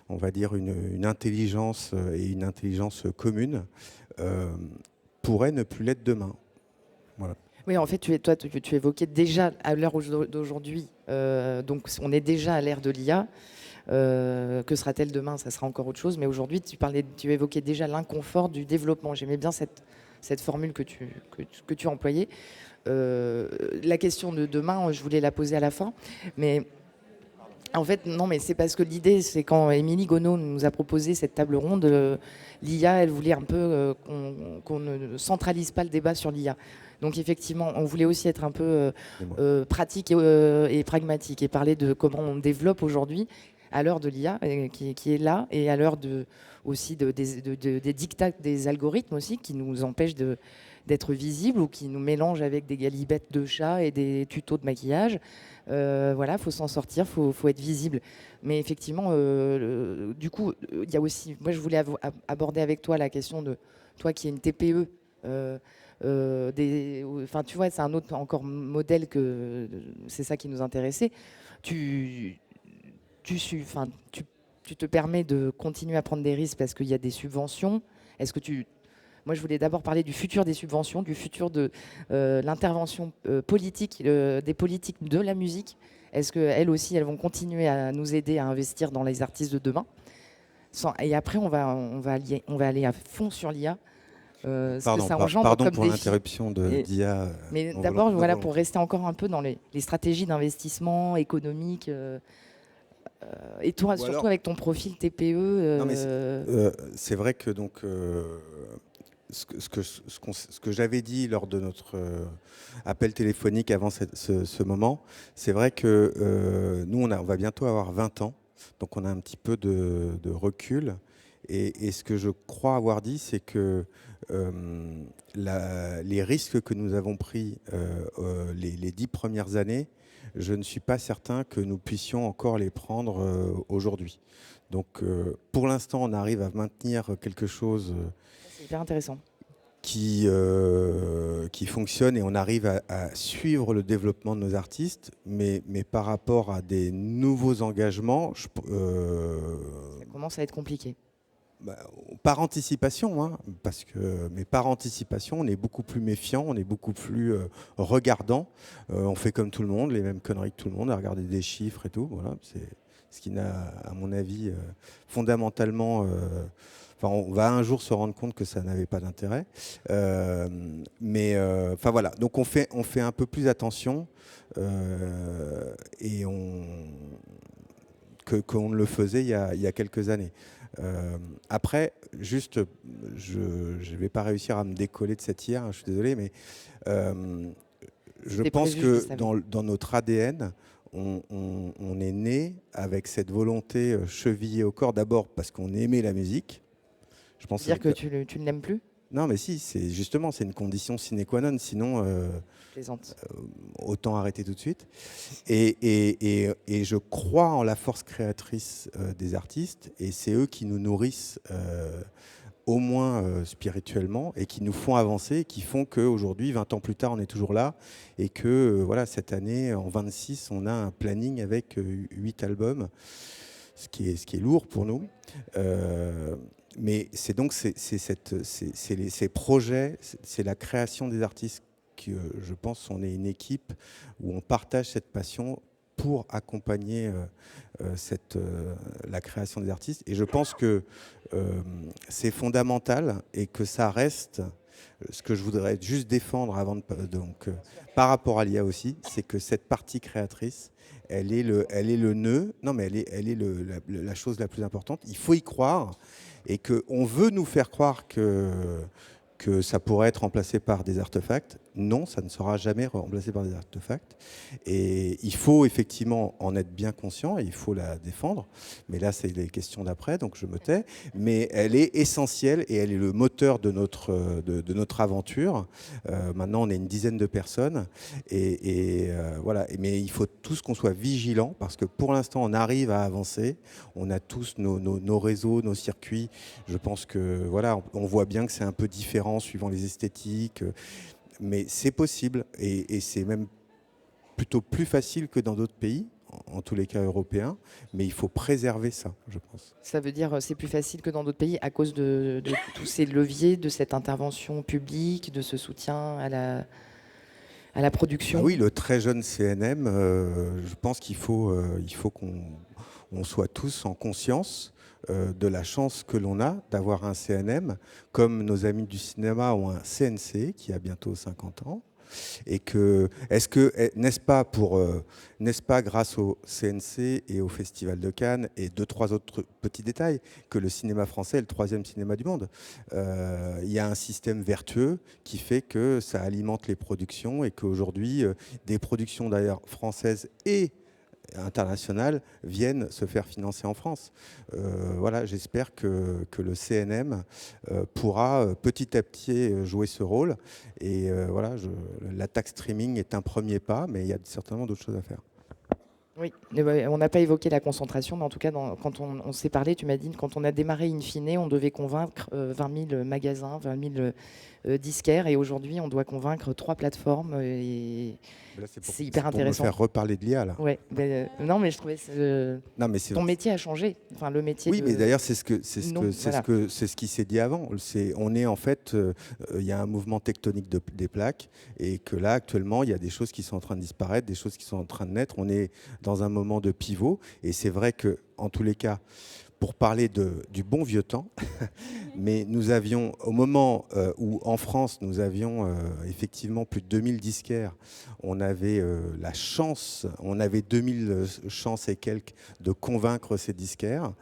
on va dire, une intelligence et une intelligence commune, pourrait ne plus l'être demain. Voilà. Oui, en fait, tu évoquais déjà à l'heure d'aujourd'hui, donc on est déjà à l'ère de l'IA. Que sera-t-elle demain? Ça sera encore autre chose. Mais aujourd'hui, tu évoquais déjà l'inconfort du développement. J'aimais bien cette formule que tu employais. La question de demain, je voulais la poser à la fin. Mais en fait, non, mais c'est parce que l'idée, c'est quand Émilie Gonod nous a proposé cette table ronde, l'IA, elle voulait un peu qu'on ne centralise pas le débat sur l'IA. Donc effectivement, on voulait aussi être un peu pratique et pragmatique et parler de comment on développe aujourd'hui à l'heure de l'IA qui est là et à l'heure aussi des dictats des algorithmes aussi qui nous empêchent d'être visibles ou qui nous mélangent avec des galibettes de chats et des tutos de maquillage. Voilà, faut s'en sortir, faut être visible. Mais effectivement, du coup, il y a aussi, moi je voulais aborder avec toi la question de toi qui es une TPE. Enfin, tu vois, c'est un autre encore modèle que c'est ça qui nous intéressait. Tu te permets de continuer à prendre des risques parce qu'il y a des subventions. Moi, je voulais d'abord parler du futur des subventions, du futur de l'intervention politique, des politiques de la musique. Est-ce qu'elles aussi, elles vont continuer à nous aider à investir dans les artistes de demain? Et après, on va aller à fond sur l'IA. Pardon pour l'interruption d'IA. Mais d'abord, voilà, pour rester encore un peu dans les stratégies d'investissement économique. Et toi, surtout avec ton profil TPE. C'est vrai que donc ce que j'avais dit lors de notre appel téléphonique avant ce moment, c'est vrai que nous, on va bientôt avoir 20 ans, donc on a un petit peu de recul. Et ce que je crois avoir dit, c'est que les risques que nous avons pris les 10 premières années, je ne suis pas certain que nous puissions encore les prendre aujourd'hui. Donc pour l'instant, on arrive à maintenir quelque chose c'est hyper intéressant. Qui fonctionne et on arrive à suivre le développement de nos artistes, mais par rapport à des nouveaux engagements, ça commence à être compliqué. Par anticipation, hein, mais par anticipation, on est beaucoup plus méfiant, on est beaucoup plus regardant. On fait comme tout le monde, les mêmes conneries que tout le monde, à regarder des chiffres et tout. Voilà, c'est ce qui n'a, à mon avis, fondamentalement. On va un jour se rendre compte que ça n'avait pas d'intérêt. Enfin voilà, donc on fait un peu plus attention et qu'on ne le faisait il y a quelques années. Après, juste, je ne vais pas réussir à me décoller de cette hier, hein, je suis désolé, mais je pense que dans notre ADN, on est né avec cette volonté chevillée au corps, d'abord parce qu'on aimait la musique. Je pense dire que tu ne l'aimes plus? Non, mais si, c'est une condition sine qua non, sinon autant arrêter tout de suite. Et je crois en la force créatrice des artistes, et c'est eux qui nous nourrissent au moins spirituellement, et qui nous font avancer, qui font qu'aujourd'hui, 20 ans plus tard, on est toujours là, et que voilà, cette année, en 26, on a un planning avec 8 albums, ce qui est lourd pour nous. Mais c'est donc ces projets, c'est la création des artistes que je pense on est une équipe où on partage cette passion pour accompagner la création des artistes. Et je pense que c'est fondamental et que ça reste. Ce que je voudrais juste défendre avant par rapport à l'IA aussi, c'est que cette partie créatrice, elle est le nœud. Non, mais elle est la chose la plus importante. Il faut y croire. Et qu'on veut nous faire croire que ça pourrait être remplacé par des artefacts. Non, ça ne sera jamais remplacé par des artefacts. Et il faut effectivement en être bien conscient et il faut la défendre. Mais là, c'est les questions d'après, donc je me tais. Mais elle est essentielle et elle est le moteur de notre aventure. Maintenant, on est une dizaine de personnes. Voilà. Mais il faut tous qu'on soit vigilants parce que pour l'instant, on arrive à avancer. On a tous nos réseaux, nos circuits. Je pense que voilà, on voit bien que c'est un peu différent différent suivant les esthétiques. Mais c'est possible et c'est même plutôt plus facile que dans d'autres pays, en tous les cas européens, mais il faut préserver ça, je pense. Ça veut dire c'est plus facile que dans d'autres pays à cause de tous ces leviers, de cette intervention publique, de ce soutien à la production. Ah oui, le très jeune CNM, je pense qu'il faut qu'on soit tous en conscience de la chance que l'on a d'avoir un CNM, comme nos amis du cinéma ont un CNC qui a bientôt 50 ans. Et que, n'est-ce pas grâce au CNC et au Festival de Cannes et 2-3 autres petits détails que le cinéma français est le 3e cinéma du monde. Il y a un système vertueux qui fait que ça alimente les productions et qu'aujourd'hui, des productions d'ailleurs françaises et internationales viennent se faire financer en France. Voilà, j'espère que le CNM pourra petit à petit jouer ce rôle. Et voilà, la taxe streaming est un premier pas, mais il y a certainement d'autres choses à faire. Oui, on n'a pas évoqué la concentration, mais en tout cas, quand on s'est parlé, tu m'as dit, quand on a démarré In Fine, on devait convaincre 20 000 magasins, 20 000 disquaires, et aujourd'hui, on doit convaincre 3 plateformes. Et c'est hyper intéressant. Pour me faire reparler de l'IA, là. Ouais, non, mais je trouvais ton métier a changé. Enfin, le métier. Oui, mais d'ailleurs, c'est ce qui s'est dit avant. On est en fait, il y a un mouvement tectonique des plaques, et que là, actuellement, il y a des choses qui sont en train de disparaître, des choses qui sont en train de naître. On est dans un moment de pivot, et c'est vrai que, en tous les cas, pour parler du bon vieux temps, mais nous avions, au moment où en France, nous avions effectivement plus de 2000 disquaires, on avait la chance, on avait 2000 chances et quelques de convaincre ces disquaires,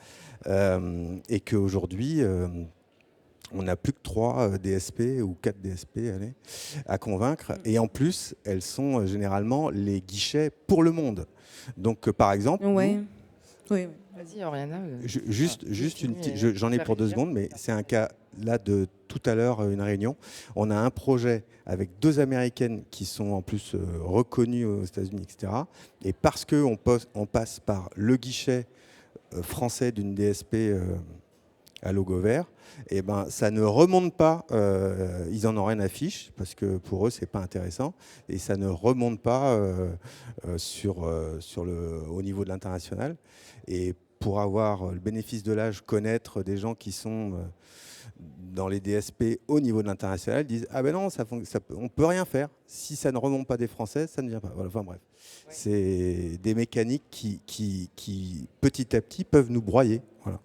et qu'aujourd'hui, on n'a plus que 3 DSP ou 4 DSP à convaincre, et en plus, elles sont généralement les guichets pour le monde. Donc, par exemple... Oui. Vas-y, Oriana. Juste une petite, j'en ai pour 2 secondes, mais c'est un cas là de tout à l'heure, une réunion. On a un projet avec 2 Américaines qui sont en plus reconnues aux États-Unis, etc. Et parce qu'on passe par le guichet français d'une DSP à logo vert, et ben ça ne remonte pas, ils en ont rien à fiche parce que pour eux c'est pas intéressant, et ça ne remonte pas au niveau de l'international. Et pour avoir le bénéfice de l'âge, connaître des gens qui sont dans les DSP au niveau de l'international, disent ah ben non, on peut rien faire si ça ne remonte pas des Français, ça ne vient pas. Voilà, enfin bref, ouais. C'est des mécaniques qui petit à petit peuvent nous broyer. Voilà.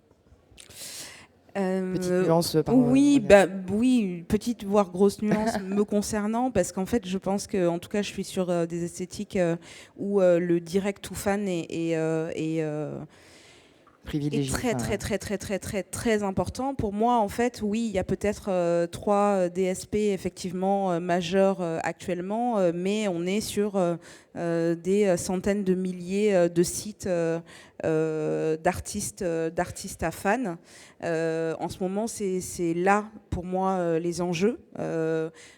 Petite nuance, oui, oui, petite voire grosse nuance me concernant, parce qu'en fait, je pense que, en tout cas, je suis sur des esthétiques où le direct to fan est très important. Pour moi, en fait, oui, il y a peut-être 3 DSP effectivement majeurs actuellement, mais on est sur des centaines de milliers de sites d'artistes à fans. En ce moment, c'est là, pour moi, les enjeux.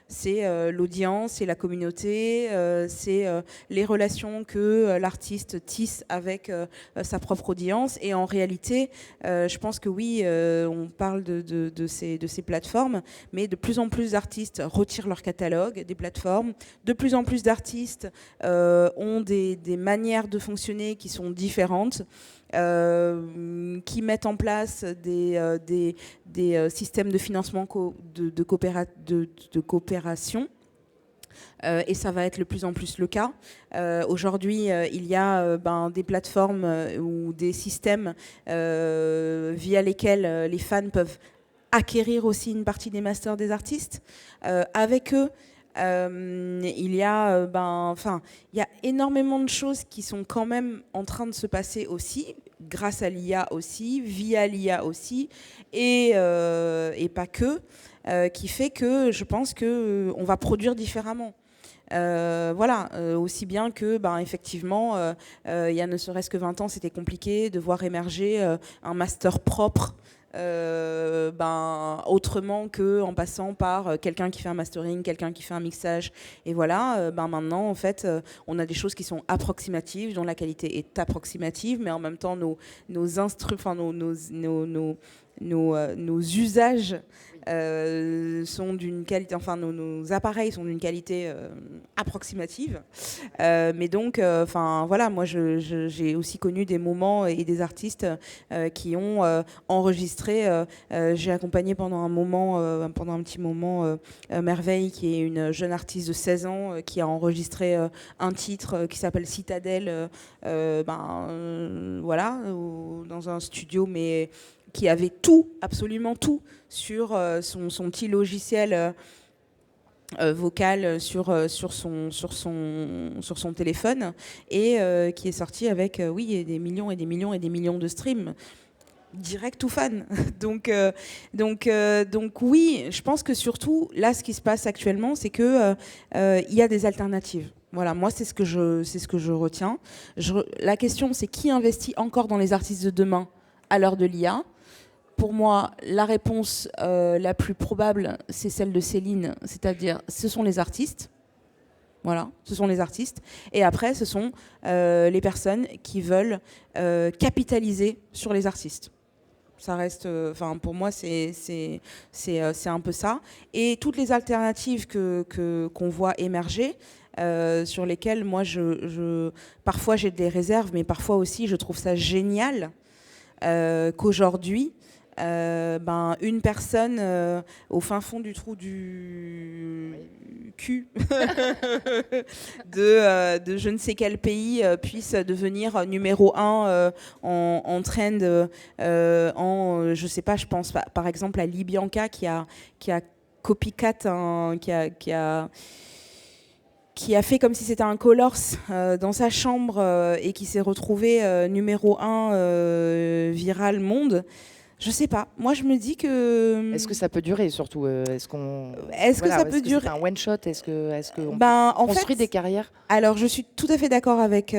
C'est l'audience, c'est la communauté, c'est les relations que l'artiste tisse avec sa propre audience. Et en réalité, je pense que oui, on parle de ces plateformes, mais de plus en plus d'artistes retirent leur catalogue des plateformes. De plus en plus d'artistes ont des manières de fonctionner qui sont différentes. Qui mettent en place des systèmes de financement de coopération. Et ça va être de plus en plus le cas. Aujourd'hui, il y a des plateformes ou des systèmes via lesquels les fans peuvent acquérir aussi une partie des masters des artistes. Avec eux, il y a énormément de choses qui sont quand même en train de se passer aussi, grâce à l'IA aussi, via l'IA aussi, et pas que, qui fait que je pense qu'on va produire différemment. Aussi bien que, effectivement, il y a ne serait-ce que 20 ans, c'était compliqué de voir émerger un master propre. Autrement qu'en passant par quelqu'un qui fait un mastering, quelqu'un qui fait un mixage, et voilà. Maintenant, en fait, on a des choses qui sont approximatives, dont la qualité est approximative, mais en même temps, nos nos usages sont d'une qualité, enfin nos appareils sont d'une qualité approximative. Mais donc, enfin voilà, moi j'ai aussi connu des moments et des artistes qui ont enregistré. J'ai accompagné pendant un petit moment, Merveille, qui est une jeune artiste de 16 ans qui a enregistré un titre qui s'appelle Citadelle, voilà, dans un studio, mais qui avait tout, absolument tout, sur son petit logiciel vocal sur son téléphone, et qui est sorti avec des millions et des millions et des millions de streams direct ou fan. donc oui, je pense que surtout là, ce qui se passe actuellement, c'est que il y a des alternatives. Voilà, moi c'est ce que je retiens. La question, c'est qui investit encore dans les artistes de demain à l'heure de l'IA? Pour moi, la réponse la plus probable, c'est celle de Céline, c'est-à-dire ce sont les artistes. Voilà, ce sont les artistes. Et après, ce sont les personnes qui veulent capitaliser sur les artistes. Ça reste, pour moi, c'est un peu ça. Et toutes les alternatives qu'on voit émerger, sur lesquelles moi, parfois j'ai des réserves, mais parfois aussi je trouve ça génial qu'aujourd'hui, une personne au fin fond du trou du cul de je ne sais quel pays puisse devenir numéro 1 en trend, je sais pas, je pense par exemple à Libianca qui a copycat, qui a fait comme si c'était un Colors dans sa chambre et qui s'est retrouvé numéro 1 viral monde. Je sais pas. Moi, je me dis que. Est-ce que ça peut durer surtout Est-ce que ça peut durer? C'est un one shot? Est-ce qu'on construit des carrières? Alors, je suis tout à fait d'accord avec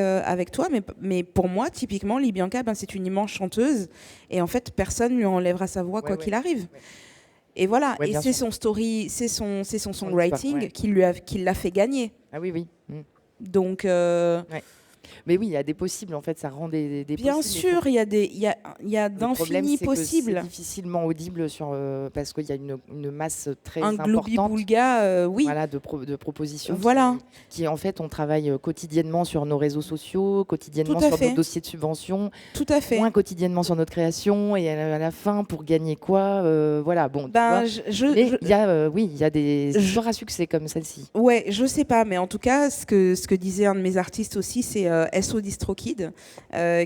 toi, mais pour moi, typiquement, Libianca, c'est une immense chanteuse, et en fait, personne lui enlèvera sa voix quoi qu'il arrive. Ouais. Et voilà. Et c'est son story, c'est son songwriting qui l'a fait gagner. Ah oui, oui. Donc. Ouais. Mais oui, il y a des possibles, en fait, ça rend des bien possibles. sûr, il y a d'infinis possibles. C'est difficilement audible parce qu'il y a une masse très importante. Globi-boulga, oui. Voilà, de propositions. Voilà. Qui, en fait, on travaille quotidiennement sur nos réseaux sociaux, quotidiennement sur nos dossiers de subvention. Tout à fait. Moins quotidiennement sur notre création, et à la fin, pour gagner quoi voilà, bon. Mais il y a des histoires à succès comme celle-ci. Ouais, je sais pas, mais en tout cas, ce que disait un de mes artistes aussi, c'est SO DistroKid,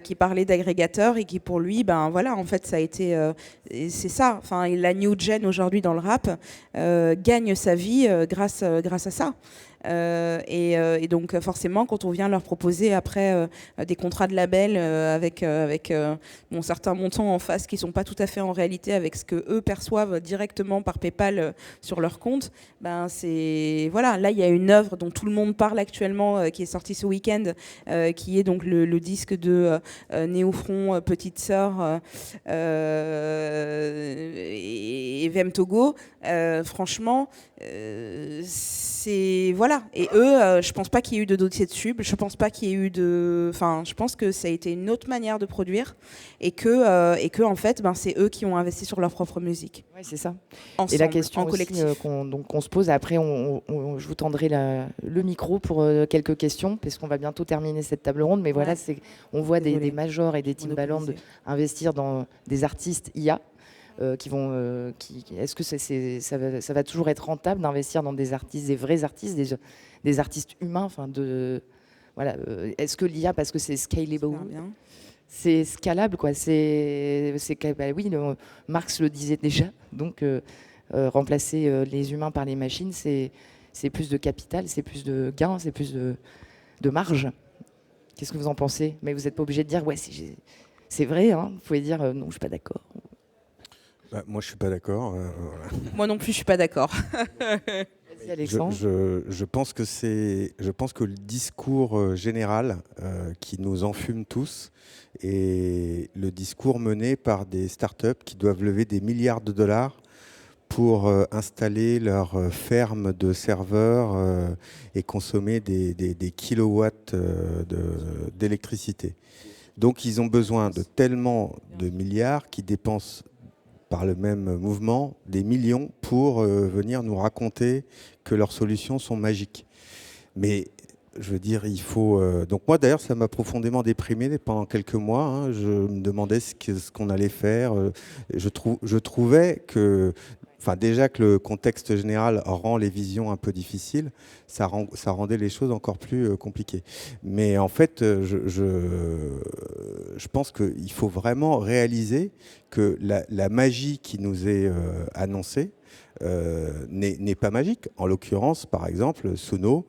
qui parlait d'agrégateurs et qui, pour lui, en fait, ça a été, c'est ça. Enfin, la new gen aujourd'hui dans le rap gagne sa vie grâce à ça. Et donc forcément, quand on vient leur proposer après des contrats de label avec certains montants en face qui sont pas tout à fait en réalité avec ce que eux perçoivent directement par PayPal sur leur compte, c'est voilà. Là, il y a une œuvre dont tout le monde parle actuellement qui est sortie ce week-end, qui est donc le disque de Néofront, Petite Sœur et VM Togo. Franchement, c'est voilà. Et eux, je pense pas qu'il y ait eu de dossier de sub. Je pense pas qu'il y ait eu de. Enfin, je pense que ça a été une autre manière de produire et que en fait, c'est eux qui ont investi sur leur propre musique. Oui, c'est ça. Ensemble, et la question en collectif qu'on se pose après, je vous tendrai le micro pour quelques questions, parce qu'on va bientôt terminer cette table ronde. Mais voilà, on voit des majors et des Timbaland investir dans des artistes IA. Est-ce que ça va toujours être rentable d'investir dans des artistes, des vrais artistes, des artistes humains, voilà. Est-ce que l'IA, parce que c'est scalable, c'est scalable, quoi. Oui, Marx le disait déjà. Donc remplacer les humains par les machines, c'est plus de capital, c'est plus de gains, c'est plus de marge. Qu'est-ce que vous en pensez? Mais vous n'êtes pas obligé de dire c'est vrai. Hein. Vous pouvez dire non, je suis pas d'accord. Moi, je suis pas d'accord. Voilà. Moi non plus, je suis pas d'accord. Je pense que le discours général qui nous enfume tous est le discours mené par des startups qui doivent lever des milliards de dollars pour installer leur ferme de serveurs et consommer des kilowatts d'électricité. Donc, ils ont besoin de tellement de milliards qu'ils dépensent par le même mouvement des millions pour venir nous raconter que leurs solutions sont magiques. Mais je veux dire, il faut... donc moi, d'ailleurs, ça m'a profondément déprimé pendant quelques mois. Hein. Je me demandais ce qu'on allait faire. Je trouvais que... Enfin, déjà que le contexte général rend les visions un peu difficiles, ça rendait les choses encore plus compliquées. Mais en fait, je pense qu'il faut vraiment réaliser que la magie qui nous est annoncée n'est pas magique. En l'occurrence, par exemple, Sono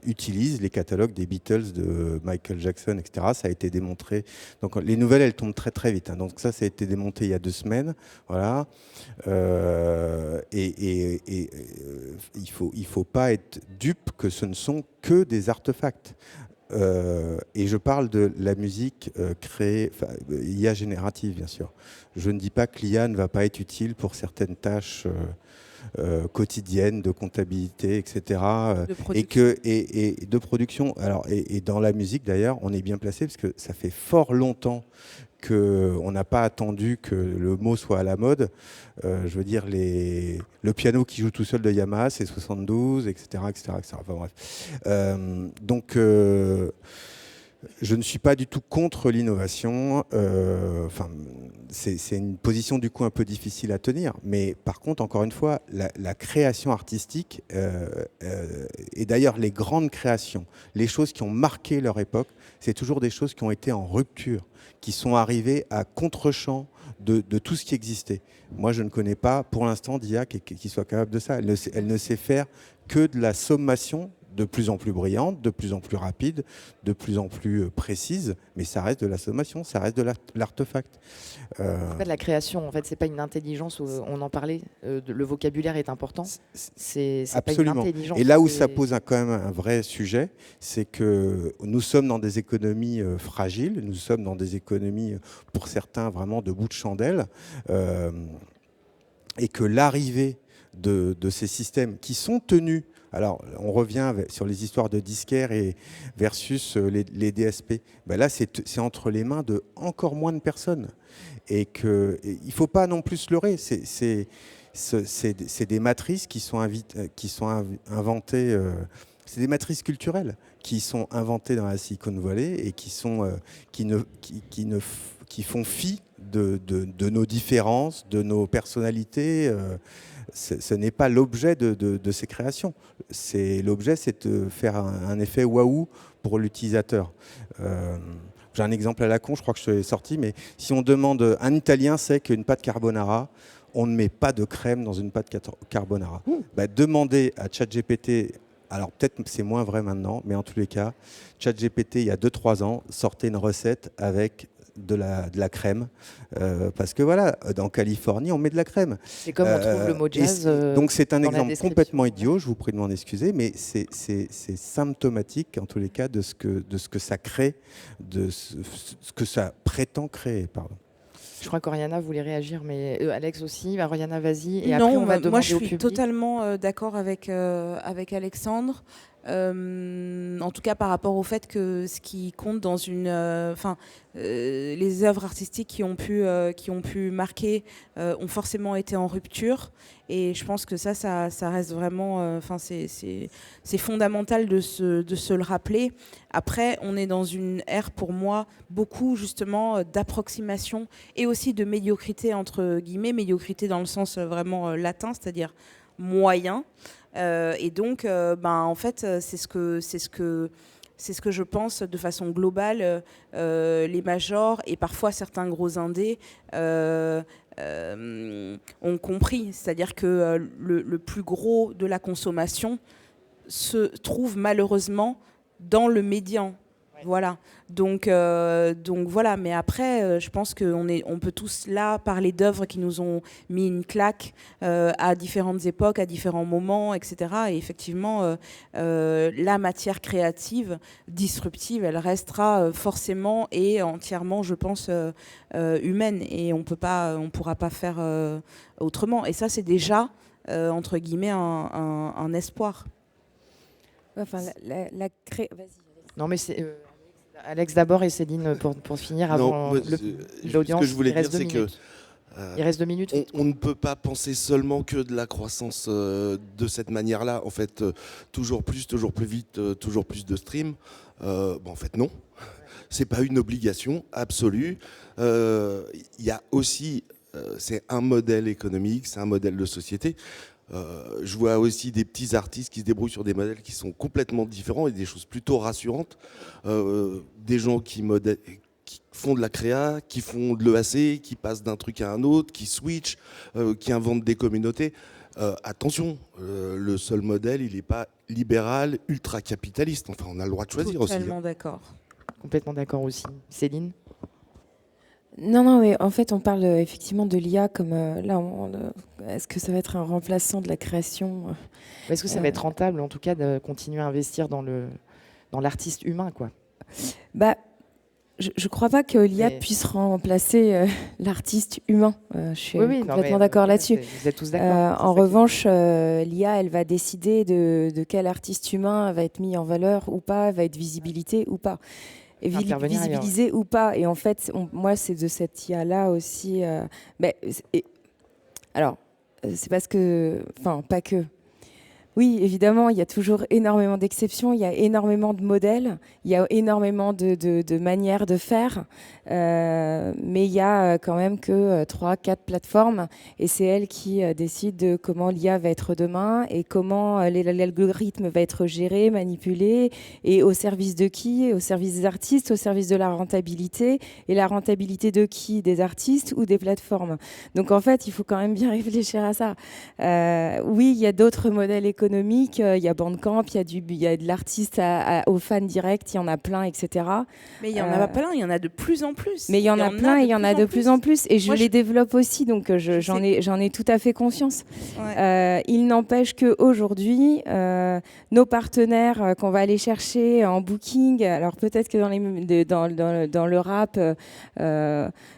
utilise les catalogues des Beatles, de Michael Jackson, etc. Ça a été démontré. Donc les nouvelles, elles tombent très très vite. Hein. Donc ça a été démonté il y a 2 semaines. Voilà. Il faut pas être dupe que ce ne sont que des artefacts. Et je parle de la musique créée, IA générative, bien sûr. Je ne dis pas que l'IA ne va pas être utile pour certaines tâches quotidiennes de comptabilité, etc. Et de production. Alors, et dans la musique, d'ailleurs, on est bien placé parce que ça fait fort longtemps qu'on n'a pas attendu que le mot soit à la mode. Je veux dire, le piano qui joue tout seul de Yamaha, c'est 72, etc. etc. Enfin, bref. Donc, je ne suis pas du tout contre l'innovation. C'est une position du coup un peu difficile à tenir. Mais par contre, encore une fois, la création artistique, et d'ailleurs les grandes créations, les choses qui ont marqué leur époque, c'est toujours des choses qui ont été en rupture, qui sont arrivées à contre-champ de tout ce qui existait. Moi, je ne connais pas pour l'instant d'IA qui soit capable de ça. Elle ne sait faire que de la sommation de plus en plus brillante, de plus en plus rapide, de plus en plus précise, mais ça reste de la sommation, ça reste de l'artefact. C'est pas de la création, en fait, c'est pas une intelligence, on en parlait, le vocabulaire est important, c'est pas une intelligence. Et là où ça pose quand même un vrai sujet, c'est que nous sommes dans des économies fragiles, nous sommes dans des économies, pour certains, vraiment de bout de chandelle, et que l'arrivée de ces systèmes qui sont tenus. Alors, on revient sur les histoires de disquaires et versus les DSP. Ben là, c'est entre les mains de encore moins de personnes. Et il ne faut pas non plus se leurrer. C'est des matrices qui sont inventées. C'est des matrices culturelles qui sont inventées dans la Silicon Valley et qui font fi de nos différences, de nos personnalités. Ce n'est pas l'objet de ces créations. L'objet, c'est de faire un effet waouh pour l'utilisateur. J'ai un exemple à la con, je crois que je te l'ai sorti, mais si on demande, un Italien sait qu'une pâte carbonara, on ne met pas de crème dans une pâte carbonara. Bah, demandez à ChatGPT, alors peut-être c'est moins vrai maintenant, mais en tous les cas, ChatGPT, il y a 2-3 ans, sortait une recette avec de la crème, parce que voilà, en Californie, on met de la crème. C'est comme on trouve le mot jazz. Donc c'est un exemple complètement idiot, je vous prie de m'en excuser, mais c'est symptomatique, en tous les cas, de ce que ça crée, de ce que ça prétend créer. Pardon. Je crois qu'Oriana voulait réagir, mais Alex aussi. Oriana, vas-y. Et après, on va demander moi, je suis au public. totalement d'accord avec Alexandre. En tout cas par rapport au fait que ce qui compte dans les œuvres artistiques qui ont pu marquer ont forcément été en rupture, et je pense que ça reste vraiment c'est fondamental de se le rappeler. Après, on est dans une ère, pour moi, beaucoup justement d'approximation et aussi de médiocrité, entre guillemets, médiocrité dans le sens vraiment latin, c'est-à-dire moyen. Et donc, en fait, c'est ce que je pense de façon globale. Les majors et parfois certains gros indés ont compris. C'est-à-dire que le plus gros de la consommation se trouve malheureusement dans le médian. Voilà. Donc voilà. Mais après, je pense qu'on peut tous là parler d'œuvres qui nous ont mis une claque à différentes époques, à différents moments, etc. Et effectivement, la matière créative, disruptive, elle restera forcément et entièrement, je pense, humaine. Et on pourra pas faire autrement. Et ça, c'est déjà entre guillemets un espoir. Enfin, vas-y. Non, mais c'est Alex d'abord et Céline pour finir avant l'audience. Ce que je voulais dire, c'est que Il reste 2 minutes. On ne peut pas penser seulement que de la croissance de cette manière-là. En fait, toujours plus vite, toujours plus de streams. En fait, non. C'est pas une obligation absolue. Il y a aussi, c'est un modèle économique, c'est un modèle de société. Je vois aussi des petits artistes qui se débrouillent sur des modèles qui sont complètement différents et des choses plutôt rassurantes. Des gens qui font de la créa, qui font de l'EAC, qui passent d'un truc à un autre, qui switchent, qui inventent des communautés. Attention, le seul modèle, il n'est pas libéral, ultra-capitaliste. Enfin, on a le droit de choisir aussi. Totalement d'accord. Complètement d'accord aussi. Céline? Non, mais en fait, on parle effectivement de l'IA comme est-ce que ça va être un remplaçant de la création? Est-ce que ça va être rentable, en tout cas, de continuer à investir dans l'artiste humain, quoi? Je ne crois pas que l'IA puisse remplacer l'artiste humain. Je suis complètement d'accord là-dessus. Vous êtes tous d'accord. En revanche, l'IA, elle va décider de quel artiste humain va être mis en valeur ou pas, va être visibilisé ou pas. Et visibilisé ou pas. Et en fait, moi, c'est de cette IA-là aussi. Alors, c'est parce que... Enfin, pas que... Oui, évidemment, il y a toujours énormément d'exceptions, il y a énormément de modèles, il y a énormément de manières de faire, mais il y a quand même que 3-4 plateformes et c'est elles qui décident de comment l'IA va être demain et comment l'algorithme va être géré, manipulé et au service de qui? Au service des artistes, au service de la rentabilité et la rentabilité de qui? Des artistes ou des plateformes? Donc en fait, il faut quand même bien réfléchir à ça. Oui, il y a d'autres modèles économiques, il y a Bandcamp, il y a de l'artiste aux fans directs, il y en a plein, etc. Mais il y en a pas plein, il y en a de plus en plus. Mais il y en a plein et il y en a de plus en plus. Et je les développe aussi, donc j'en ai tout à fait conscience. Ouais. Il n'empêche qu'aujourd'hui, nos partenaires qu'on va aller chercher en booking, alors peut-être que dans le rap,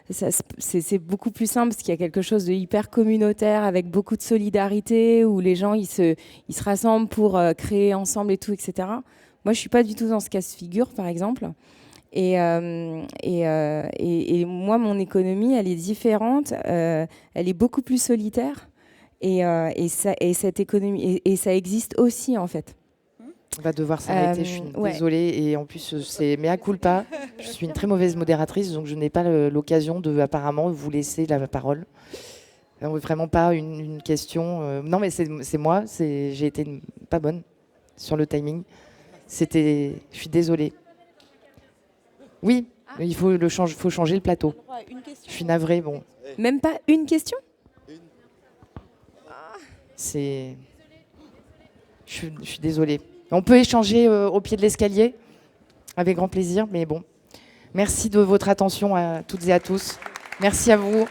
c'est beaucoup plus simple parce qu'il y a quelque chose de hyper communautaire avec beaucoup de solidarité où les gens ils se rassemblent pour créer ensemble et tout, etc. Moi, je suis pas du tout dans ce cas de figure, par exemple. Et moi, mon économie, elle est différente. Elle est beaucoup plus solitaire. Et cette économie, et ça existe aussi, en fait. On va devoir s'arrêter, je suis désolée. Et en plus, c'est mea culpa. Je suis une très mauvaise modératrice, donc je n'ai pas l'occasion de, apparemment, vous laisser la parole. Vraiment pas une question. Non, mais c'est moi. J'ai été pas bonne sur le timing. Je suis désolée. Oui, il faut faut changer le plateau. Je suis navrée. Bon. Même pas une question? Je suis désolée. On peut échanger au pied de l'escalier avec grand plaisir, mais bon. Merci de votre attention à toutes et à tous. Merci à vous.